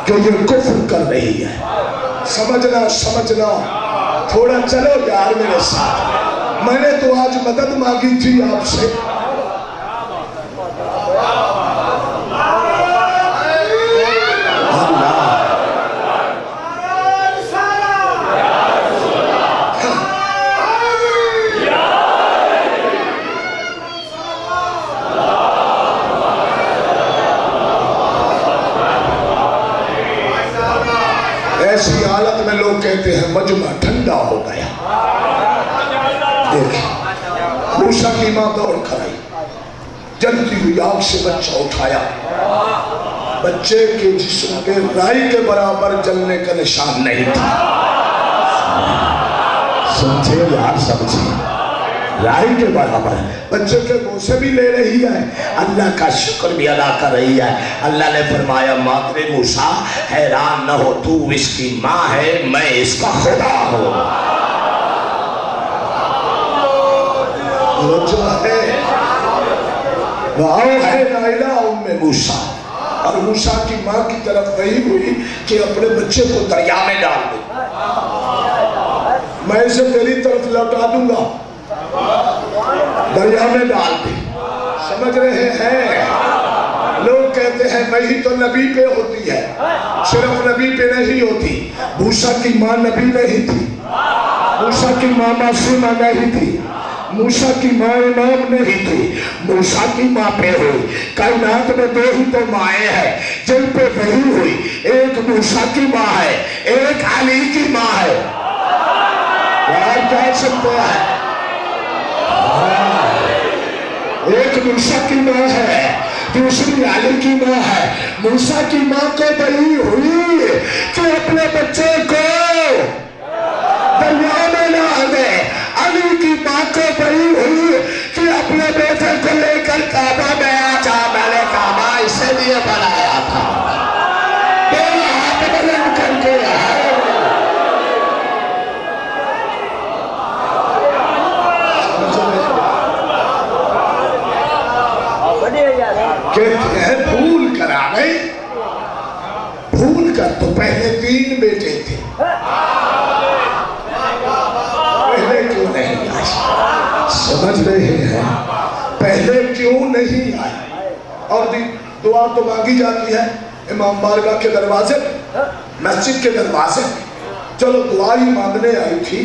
کہ یہ کفر کر رہی ہے. سمجھنا تھوڑا چلو یار میرے ساتھ. میں نے تو آج مدد مانگی تھی آپ سے. ایسی حالت میں لوگ کہتے ہیں مجمع ٹھنڈا ہو گیا. دیکھیں موسیٰ کی ماں دوڑ کر آئی, جلتی ہوئی آگ سے بچہ اٹھایا. بچے کے جسم پہ رائی کے برابر جلنے کا نشان نہیں تھا. سمجھے یار سمجھے, رائی کے برابر. بچے کے منہ سے بھی لے رہی ہے, اللہ کا شکر بھی ادا کر رہی ہے. اللہ نے فرمایا مادر موسیٰ حیران نہ ہو, تو اس کی ماں ہے, میں اس کا خدا ہوں. جو ہے وہاں ہے نائلہ ام موسیٰ, اور موسیٰ کی ماں کی طرف وہی ہوئی کہ اپنے بچے کو دریا میں ڈال دے. میں اسے تیری طرف لوٹا دوں گا, دریا میں ڈال دے. سمجھ رہے ہیں؟ لوگ کہتے ہیں وہی تو نبی پہ ہوتی ہے. صرف نبی پہ نہیں ہوتی. موسیٰ کی ماں نبی نہیں تھی, موسیٰ کی ماں معصومہ نہیں تھی, موسیٰ کی ماں امام نہیں تھی. موسیٰ کی ماں پہ ہوئی. کائنات میں دو ہی تو مائیں ہیں جن پہ وہی ہوئی, ایک موسیٰ کی ماں ہے, ایک علی کی ماں ہے. یار کہہ سکتے ہیں ایک موسیٰ کی ماں ہے, دوسری علی کی ماں ہے. موسیٰ کی ماں کو وہی ہوئی کہ اپنے بچے کو دریا میں ڈال دے. علی کی ماں کو وہی ہوئی کہ اپنے بیٹے کو لے کر کعبہ میں آ جا. میں نے کعبہ اسے لیے بنایا تھا, دونوں ہاتھ بلند کر کے کہتے ہیں بھول کر آ گئے. بھول کر تو پہلے 3 بیٹے تھے, پہلے کیوں نہیں آئے؟ سمجھ رہے ہیں پہلے کیوں نہیں آئے؟ اور دعا تو مانگی جاتی ہے امام بارگاہ کے دروازے پہ, مسجد کے دروازے پہ. چلو دعا ہی مانگنے آئی تھی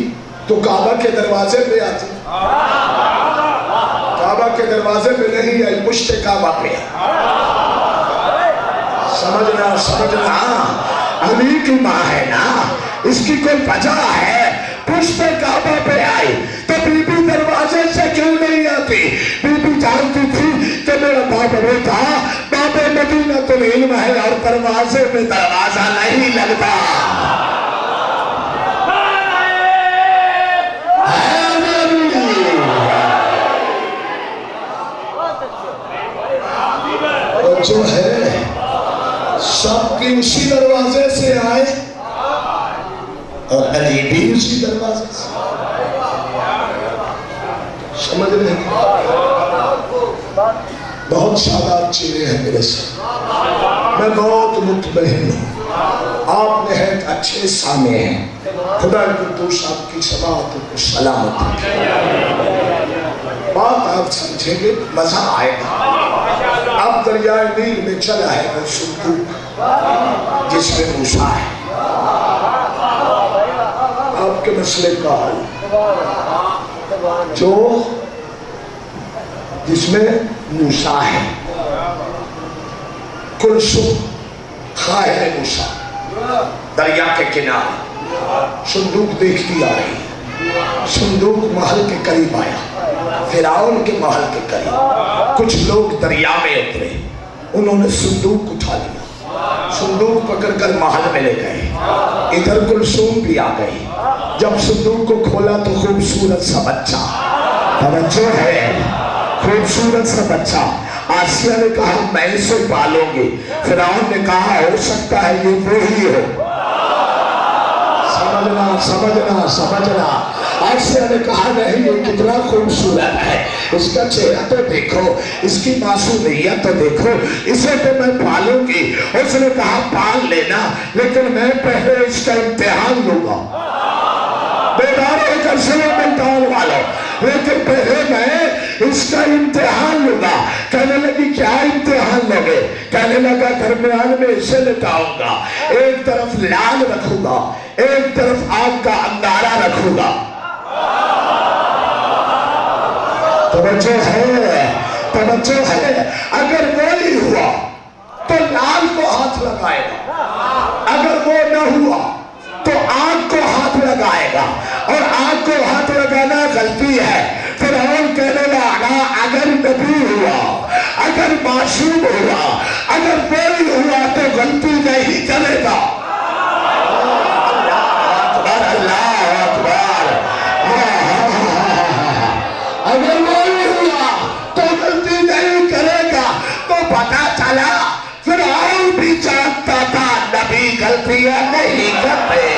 تو کعبہ کے دروازے پہ آتی. کعبہ کے دروازے پہ نہیں آئی, پشت کعبہ پہ. سمجھنا علی کی ماں ہے نا, اس کی کوئی وجہ ہے. پشت کعبہ پہ آئی تو بی بی دروازے سے کیوں نہیں آتی؟ بی بی جانتی تھی کہ میرا باپ بیٹا باب مدینہ العلم ہے اور دروازے پہ دروازہ نہیں لگتا. جو ہے سب کی اسی دروازے سے آئے اور علی بھی اسی دروازے سے. سمجھ رہے ہیں؟ بہت شاداب چہرے ہیں میرے سے, میں بہت مطمئن ہوں. آپ نہایت اچھے سامع ہیں. خدا قدوس آپ کی سماعت کو سلامت رکھے. بات آپ سمجھیں گے, مزہ آئے گا. اب دریائے نیل میں چلا ہے سندوق جس میں موسیٰ ہے. آپ کے مسئلے کا حل جو جس میں موسیٰ ہے. کلثوم خائر موسیٰ دریا کے کنارے صندوق دیکھتی آ رہی، صندوق محل کے قریب آیا، فرعون کے محل کے قریب، کچھ لوگ دریا میں اترے، انہوں نے صندوق اٹھا لیا، صندوق پکڑ کر محل میں لے گئے، ادھر کلثوم بھی آ گئی، جب صندوق کو کھولا تو خوبصورت سا بچہ، توجہ ہے، خوبصورت سا بچہ، آسیہ نے کہا میں اسے پالوں گی، فرعون نے کہا ہو سکتا ہے یہ وہی ہو، سمجھنا، آسیہ نے کہا نہیں یہ کتنا خوبصورت ہے، اس کا چہرہ تو دیکھو، اس کی معصومیت تو دیکھو، اسے تو میں پالوں گی، اس نے کہا پال لینا لیکن میں پہلے اس کا امتحان لوں گا، بیدار ہو کر سنو امتحان والوں، لیکن پہلے میں اس کا امتحان لوں گا، کہنے لگی کیا امتحان لوگے؟ کہنے لگا درمیان میں اسے لٹاؤں گا، ایک طرف لال رکھوں گا، ایک طرف آگ کا انگارہ رکھوں گا، توجہ ہے، اگر وہی ہوا تو لال کو ہاتھ لگائے گا، اگر وہ نہ ہوا تو آگ کو ہاتھ لگائے گا، اور آگ کو ہاتھ لگانا غلطی ہے، فرعون کہنے لگا اگر نبی ہوا، اگر معصوم ہوا، اگر وہی ہوا تو غلطی نہیں کرے گا، اگر وہی ہوا تو غلطی نہیں کرے گا، تو پتا چلا فرعون بھی جانتا تھا نبی غلطیاں نہیں کرتے،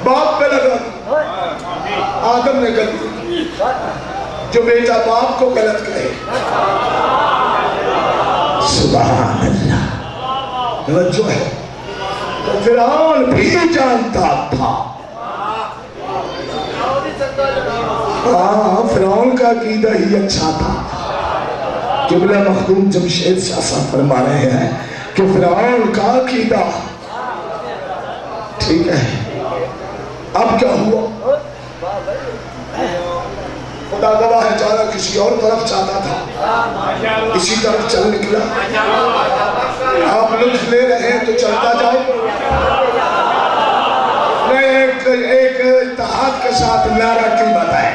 باپ پہ لگا آدم نے غلطی، جو بیٹا باپ کو غلط کہے، سبحان اللہ، توجہ ہے، تو فرعون بھی جانتا تھا، فرعون کا عقیدہ ہی اچھا تھا، قبلہ مخدوم جمشید شاہ فرما رہے ہیں کہ فرعون کا عقیدہ ٹھیک ہے، اب کیا ہوا؟ خدا گواہ ہے جانا کسی اور طرف چاہتا تھا، اسی طرف چل نکلا، آپ لطف لے رہے ہیں تو چلتا جاؤ، میں ایک اتحاد کے ساتھ نعرہ کیوں بتائے،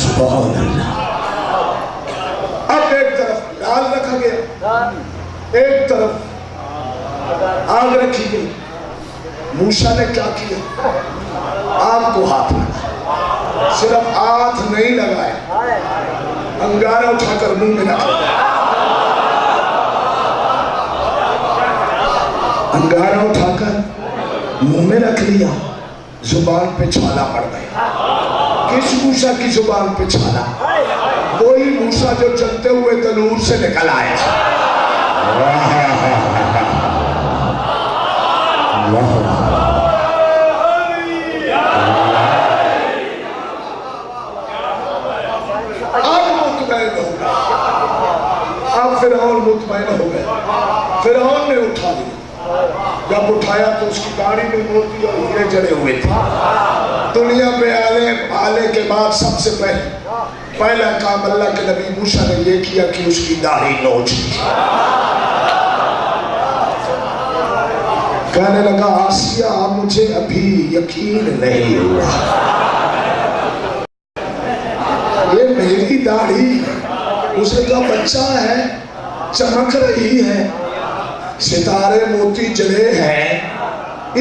سبحان اللہ، اب ایک طرف لال رکھا گیا، ایک طرف آگ رکھی گئی، موسیٰ نے کیا کیا؟ آگ کو ہاتھ لگا، صرف ہاتھ نہیں لگایا، انگارہ اٹھا کر منہ میں رکھ لیا، انگارہ اٹھا کر منہ میں رکھ لیا، زبان پہ چھالا پڑ گیا، کس موسیٰ کی زبان پہ چھالا؟ وہی موسیٰ جو چلتے ہوئے تنور سے نکل آیا، اب فرعون مطمئن ہو گیا، فرعون نے اٹھا لیا، جب اٹھایا تو اس کی گاڑی میں موتی اور ہیرے جڑے ہوئے تھے، دنیا پہ آنے کے بعد سب سے پہلا کام اللہ کے نبی موسیٰ نے یہ کیا کہ اس کی داڑھی نوچ دی، کہنے لگا آسیہ مجھے ابھی یقین نہیں ہوا، یہ میری داڑھی، اسے کا بچہ ہے، چمک رہی ہے، ستارے موتی جڑے ہیں،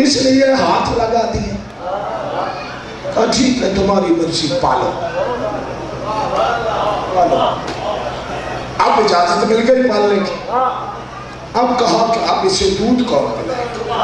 اس لیے ہاتھ لگا دیا، کہا ٹھیک ہے تمہاری مرضی، پالو، اب اجازت مل گئی پالنے کی، اب کہا کہ اب اسے دودھ کون پلائے گا،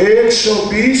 120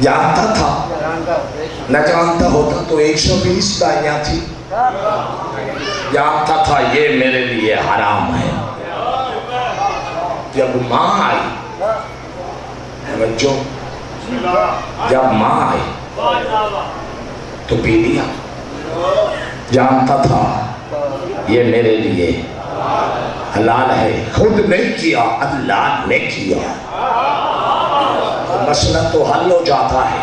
جانتا تھا؟ نہ جانتا ہوتا تو 120 دائیاں تھی. جانتا تھا یہ میرے لیے حرام ہے. جب ماں آئی توجہ، جب ماں آئی تو پی لیا. جانتا تھا یہ میرے لیے حلال ہے. خود نہیں کیا، اللہ نے کیا. مسئلہ تو حل ہو جاتا ہے.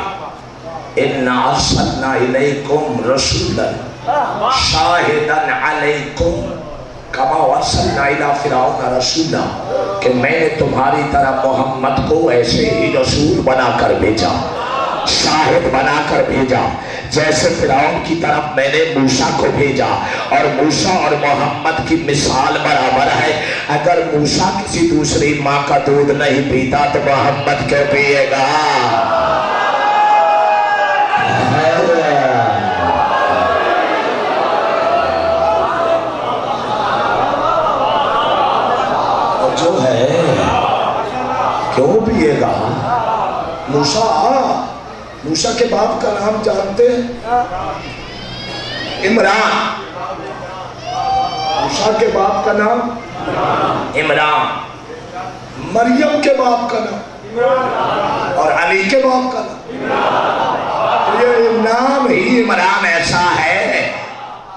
اِنَّا أَرْسَلْنَا إِلَيْكُمْ رَسُولًا شَاهِدًا عَلَيْكُمْ كَمَا أَرْسَلْنَا إِلَىٰ فِرْعَوْنَ رَسُولًا کہ میں نے تمہاری طرح محمد کو ایسے ہی رسول بنا کر بھیجا، شاہد بنا کر بھیجا، جیسے فرعون کی طرف میں نے موسیٰ کو بھیجا. اور موسیٰ اور محمد کی مثال برابر ہے. اگر موسیٰ کسی دوسری ماں کا دودھ نہیں پیتا تو محمد کیا پیے گا؟ جو ہے کیوں پیے گا؟ موسیٰ کے باپ کا نام جانتے ہیں؟ عمران. موسیٰ کے باپ کا نام عمران. مریم کے باپ کا نام اور علی کے باپ کا نام. یہ نام ہی عمران ایسا ہے،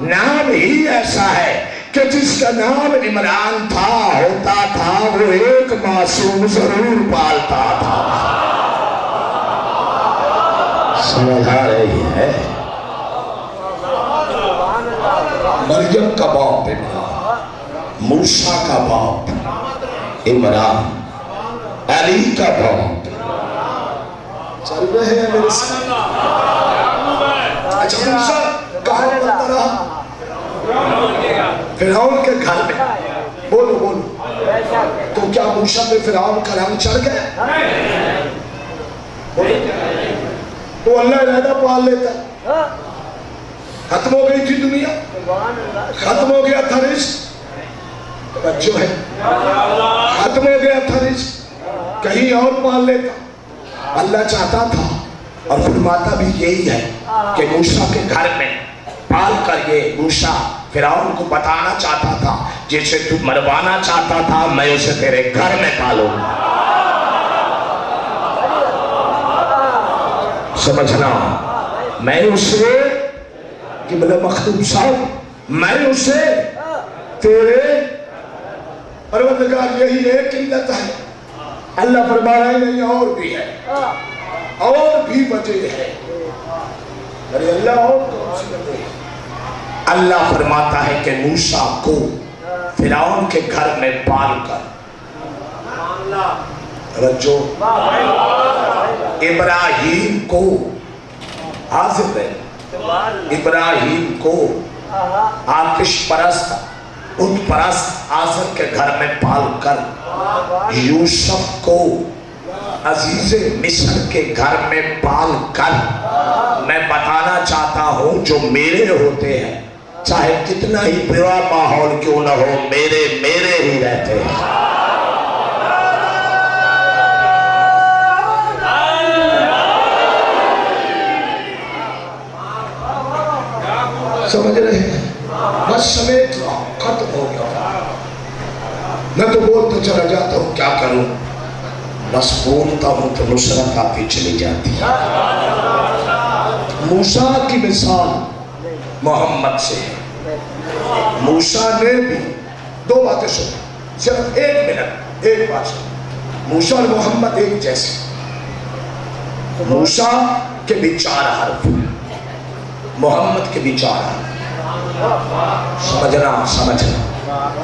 نام ہی ایسا ہے کہ جس کا نام عمران تھا ہوتا تھا وہ ایک معصوم ضرور پالتا تھا. سمجھ آ رہی ہے؟ مریم کا باپ عمران، موسیٰ کا باپ عمران، علی کا باپ. چل رہے ہیں میرے ساتھ؟ اچھا موسیٰ کہاں بنتا رہا؟ فرعون کے گھر میں. بولو تو کیا موسیٰ پہ فرعون کا رنگ چڑھ گیا؟ تو اللہ ارادہ پال لیتا. ختم ہو گئی تھی دنیا، ختم ہو گیا تھا رزق. بچوں ہے ختم ہو گیا تھا رزق، کہیں اور پال لیتا. اللہ چاہتا تھا اور فرماتا بھی یہی ہے کہ موسیٰ کے گھر میں پال کر. یہ موسیٰ فرعون کو بتانا چاہتا تھا جسے تو مروانا چاہتا تھا میں اسے تیرے گھر میں پالوں. سمجھنا، میں اسے قبلہ مخدوم صاحب، میں اسے تیرے پروردگار. یہی ایک علت ہے. اللہ فرما رہا ہے نہیں اور بھی ہے، اور بھی وجہ ہے. ارے اللہ اور کون سی وجہ ہے؟ اللہ فرماتا ہے کہ موسیٰ کو فرعون کے گھر میں پال کر جو ابراہیم کو حاضر ہے، ابراہیم کو آتش پرست بت پرست آزر کے گھر میں پال کر، یوسف کو عزیز مصر کے گھر میں پال کر. میں بتانا چاہتا ہوں جو میرے ہوتے ہیں چاہے کتنا ہی برا ماحول کیوں نہ ہو میرے ہی رہتے ہیں. سمجھ رہے ہیں؟ بس سمیت رہا ہوں، ختم ہو گیا. میں تو بولتا چلا جاتا ہوں، کیا کروں؟ بس بولتا ہوں تو نصرت آتی چلی جاتی ہے. موسیٰ کی مثال محمد سے ہے. موسیٰ نے بھی دو باتیں سنی، صرف ایک منٹ ایک بات سنی. موسیٰ اور محمد ایک جیسے. موسیٰ کے بھی 4 حرف، محمد کے بھی 4 حرف. سمجھنا،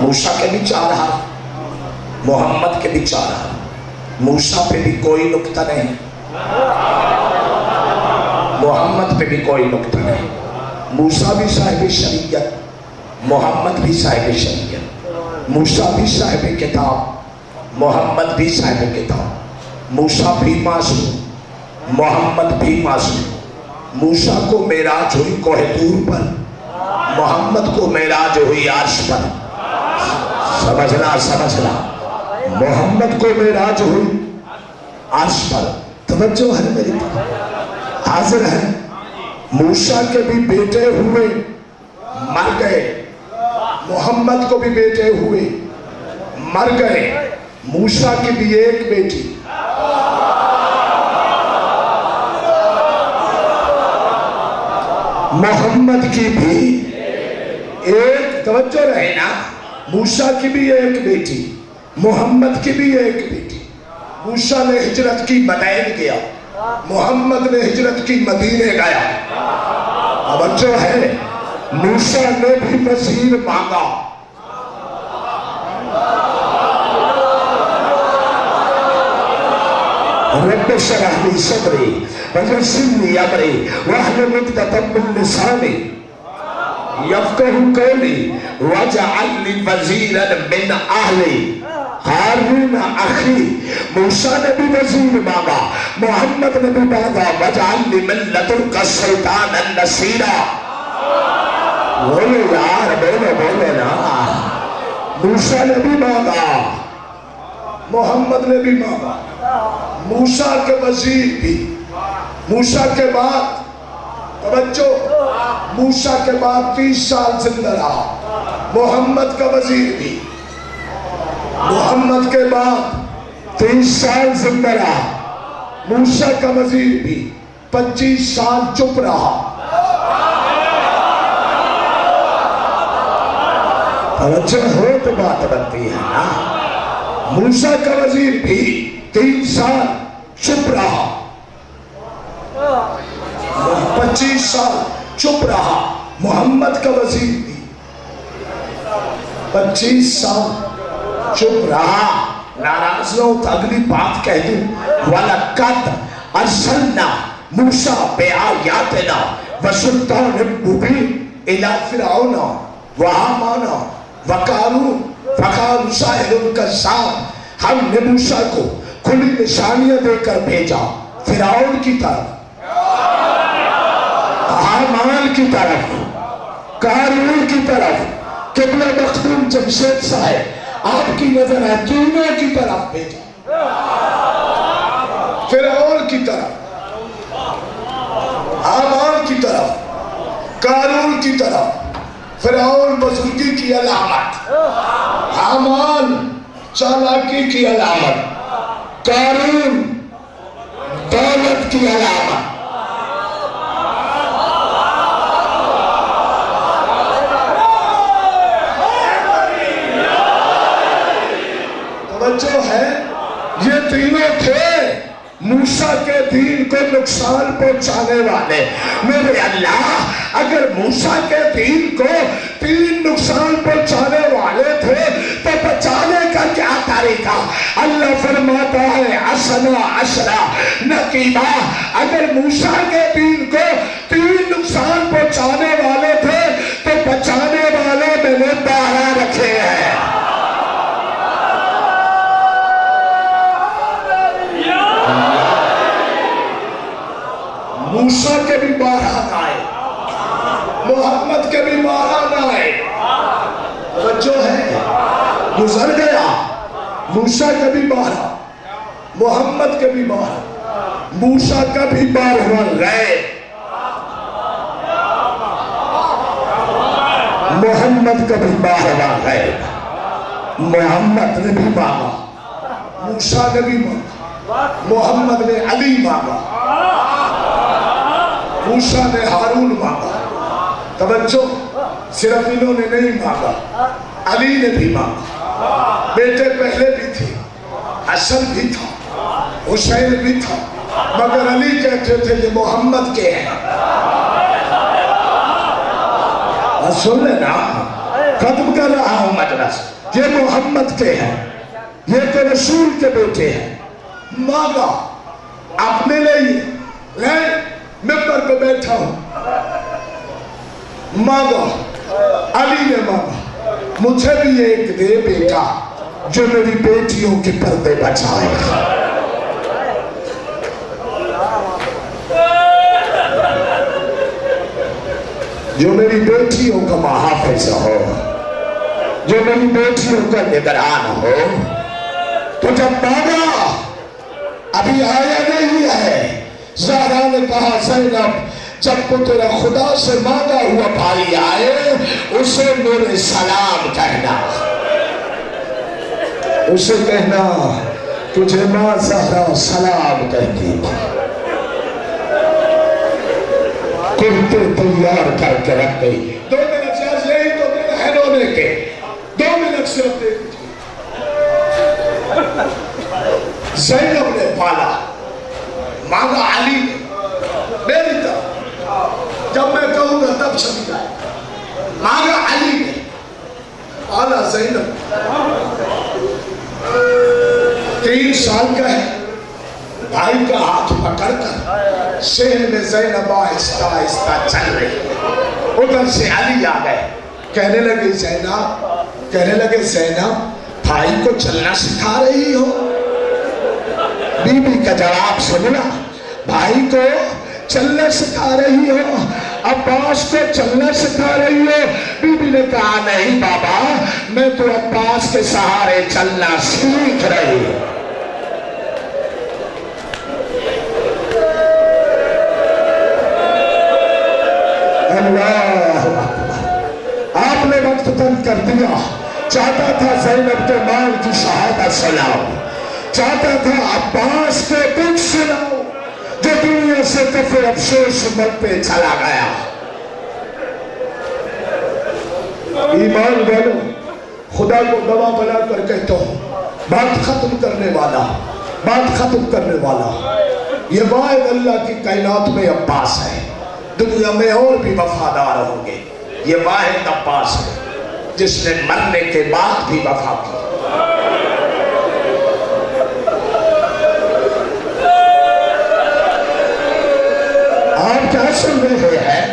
موسیٰ کے بھی 4 حرف، محمد کے بھی 4 حرف. موسیٰ پہ بھی کوئی نقطہ نہیں، محمد پہ بھی کوئی نقطہ نہیں. موسیٰ بھی صاحب شریعت، محمد بھی صاحب شریعت. موسیٰ بھی صاحب کتاب، محمد بھی صاحب کتاب. موسیٰ بھی معصوم، محمد بھی معصوم. موسیٰ کو معراج ہوئی کوہ طور پر، محمد کو معراج ہوئی عرش پر. سمجھنا، محمد کو معراج ہوئی عرش پر توجہ ہے میری طرف؟ حاضر ہے؟ موسیٰ کے بھی بیٹے ہوئے مر گئے، محمد کو بھی بیٹے ہوئے مر گئے، موسیٰ کی بھی ایک بیٹی محمد کی بھی ایک، توجہ رہے نا، موسیٰ کی بھی ایک بیٹی، محمد کی بھی ایک بیٹی۔ موسیٰ نے ہجرت کی مدین گیا، محمد نے ہجرت کی مدینے گیا۔ توجہ ہے، موسیٰ نے بھی وزیر مانگا، رب اشرح لی صدری ویسر لی امری واحلل عقدۃ من لسانی یفقہوا قولی واجعل لی وزیرا من اہلی ہارون اخی۔ موسیٰ نے بھی وزیر مانگا، محمد نے بھی مانگا، واجعل لی من لدنک سلطانا نصیرا۔ بولو یار، بولو نا۔ موسیٰ نے بھی مانگا، محمد نے بھی مانگا، موسیٰ کے وزیر بھی، موسیٰ کے بعد، توجہ، موسیٰ کے بعد 30 سال زندہ رہا، محمد کا وزیر بھی، محمد کے بعد 30 سال زندہ رہا، موسیٰ کا وزیر بھی 25 سال چپ رہا۔ توجہ ہو تو بات بنتی ہے نا۔ موسیٰ کا وزیر بھی 3 سال چپ رہا، 25 سال چپ رہا، محمد کا وزیر بھی 25 سال چپ رہا۔ ناراض نہ ہو تو اگلی بات کہہ دوں، وَلَقَدْ أَرْسَلْنَا مُوسَىٰ بِآيَاتِنَا وَسُلْطَانٍ مُبِينٍ إِلَىٰ فِرْعَوْنَ وَهَامَانَ وَقَارُونَ فَقَالُوا سَاحِرٌ كَذَّابٌ۔ ہم نے موسیٰ کو کھلی نشانیاں دے کر بھیجا فرعون کی طرف، حامان کی طرف، قارون کی طرف، قبلہ مختوم جمشید صاحب آپ کی نظر ہے، تینوں کی طرف بھیجا، فرعون کی طرف، حامان کی طرف، قارون کی طرف۔ فرعون بزرگی کی علامت، حامان چالاکی کی علامت، قارون دولت کی علامت۔ توجہ ہے، یہ تینوں تھے موسیٰ کے دین کو نقصان پہنچانے والے۔ میرے اللہ، اگر موسیٰ کے دین کو 3 نقصان پہنچانے والے تھے تو بچانے کا کیا طریقہ؟ اللہ فرماتا ہے عشرہ عشرہ نقیبہ۔ اگر موسیٰ کے دین کو 3 نقصان پہنچانے والے تھے تو بچانے والے میں نے 12 رکھے ہیں۔ موسیٰ کے بھی 12 آئے، محمد کے بھی 12 آئے۔ توجہ ہے، گزر گیا، موسیٰ کے بھی 12، محمد کے بھی 12، موسیٰ کا بھی 12 گئے، محمد کا بھی 12 گئے۔ محمد نے بھی مانگا، موسیٰ نے بھی مانگا، محمد نے علی مانگا، موسیٰ نے ہارون مانگا۔ توجہ، صرف انہوں نے نہیں مانگا، علی نے بھی مانگا۔ بیٹے پہلے بھی تھے، حسن بھی تھا، حسین بھی تھا، مگر علی کہتے تھے یہ محمد کے ہیں۔ سن لینا، ختم کر رہا ہوں مجلس، یہ محمد کے ہیں، یہ تو رسول کے بیٹے ہیں۔ مانگا اپنے لیے، ممبر پہ بیٹھا ہوں، مانگا، علی نے مانگا مجھے بھی ایک دے بیٹا جو میری بیٹیوں کے پردے بچائے، جو میری بیٹیوں کا محافظ ہو، جو میری بیٹیوں کا نگران ہو۔ تو جب مانگا ابھی آیا نہیں ہے۔ زہرا نے کہا زینب جب کو تیرا خدا سے مانگا ہوا بھائی آئے اسے میرے سلام کہنا، اسے کہنا تجھے ماں زہرا سلام کہتی تھی۔ کرتے تیار کر کے رکھ گئی۔ 2 منٹ سے عرض یہی تو دن ہے رونے کے، 2 منٹ صرف دے دیجیے۔ زینب نے پالا، مانگا علی نے میری طرف، جب میں کہوں گا تب چلی جائے، مانگا علی نے پالا زینب 3 سال کا ہے۔ بھائی کا ہاتھ پکڑ کر شہر میں زینب آہستہ آہستہ چل رہی ہے۔ ادھر سے علی آ گئے، کہنے لگے زینب بھائی کو چلنا سکھا رہی ہو؟ بی بی کا جواب سننا، بھائی کو چلنا سکھا رہی ہو، عباس کو چلنا سکھا رہی ہو؟ بی بی نے کہا نہیں بابا، میں تو عباس کے سہارے چلنا سیکھ رہی ہوں۔ اللہ اکبر، آپ نے وقت تنگ کر دیا۔ چاہتا تھا زینب کے مال کی شہادت سناؤ، چاہتا تھا عباس کے دکھ سناؤ جو دنیا سے کفر افسوس مت پہ چلا گیا۔ ایمان والو، خدا کو گواہ بنا کر کہتا ہوں، بات ختم کرنے والا یہ واحد اللہ کی کائنات میں عباس ہے۔ دنیا میں اور بھی وفادار ہوں گے، یہ واحد عباس ہے جس نے مرنے کے بعد بھی وفا کی۔ آپ کیا سن رہے ہیں؟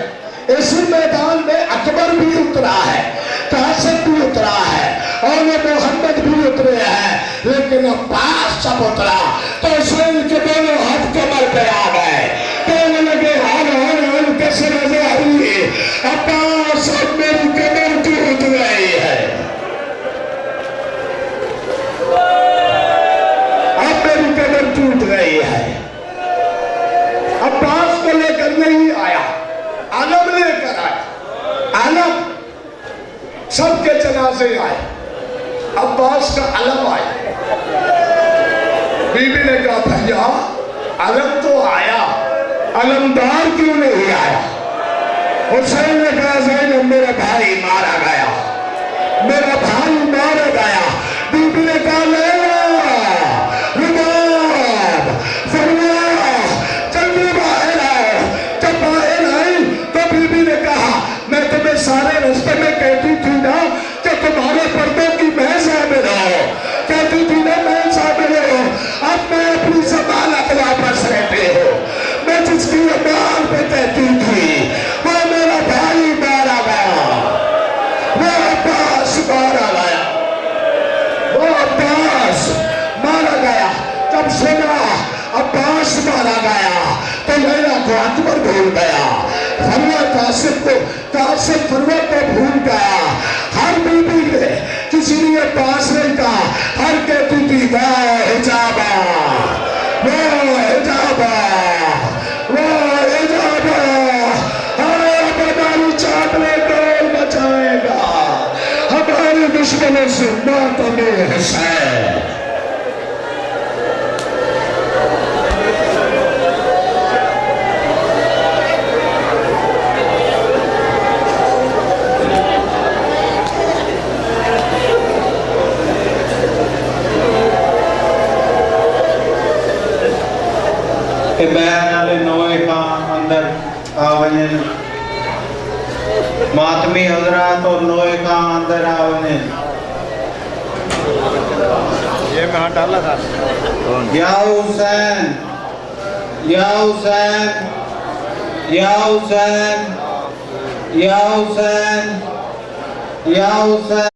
اسی میدان میں اکبر بھی اترا ہے، قاسم بھی اترا ہے، اور یہ محمد بھی اترے ہیں، لیکن عباس جب اترا تو اسرائیل کے دونوں ہاتھ کمر پہ آ گئے، کہنے لگے کیسے نظر آ رہی ہے؟ عباس اب میری کمر ٹوٹ گئی ہے، اب میری کمر ٹوٹ گئی ہے۔ عباس کو لے کر نہیں آیا، علم لے کر آیا، علم سب کے جنازے آئے، عباس کا علم آیا۔ بی بی نے کہا بھیا علم تو آیا، علمدار کیوں نہیں آیا؟ حسین نے کہا زینب میرا بھائی مارا گیا، میرا بھائی مارا گیا۔ بی بی نے کہا رباب فرما جلدی باہر آؤ۔ جب باہر آئی تو بی بی نے کہا میں تمہیں سارے رستے میں کہتی تھی نا کہ تمہارے پردوں کی میں شامل ہو، کہتی تھی نا میں شامل ہو، اب میں اپنی ضمانت واپس لیتے ہو۔ میں جس کی عبال پہ کہتی تھی وہ میرا بھائی مارا گیا، وہ عباس مارا گیا، وہ عباس مارا گیا۔ جب سنا عباس مارا گیا تو لیلا کو اکبر بھول گیا، فروا قاسم فروا کو بھول گیا۔ ہر بی بی نے کسی نے عباس نہیں کہا، ہر کہتی تھی وہ حجابہ، وہ حجابہ، وہ حجابہ، ہماری چادریں ڈول بچائے گا، ہمارے دشمنوں سے ماتم حسین۔ بیان والے نوے خان اندر آونے، ماتمی حضرات اور نوے خان اندر آونے۔ یہ میں ہاں ڈالا تھا، یا حسین، یا حسین، یا حسین، یا حسین، یا حسین۔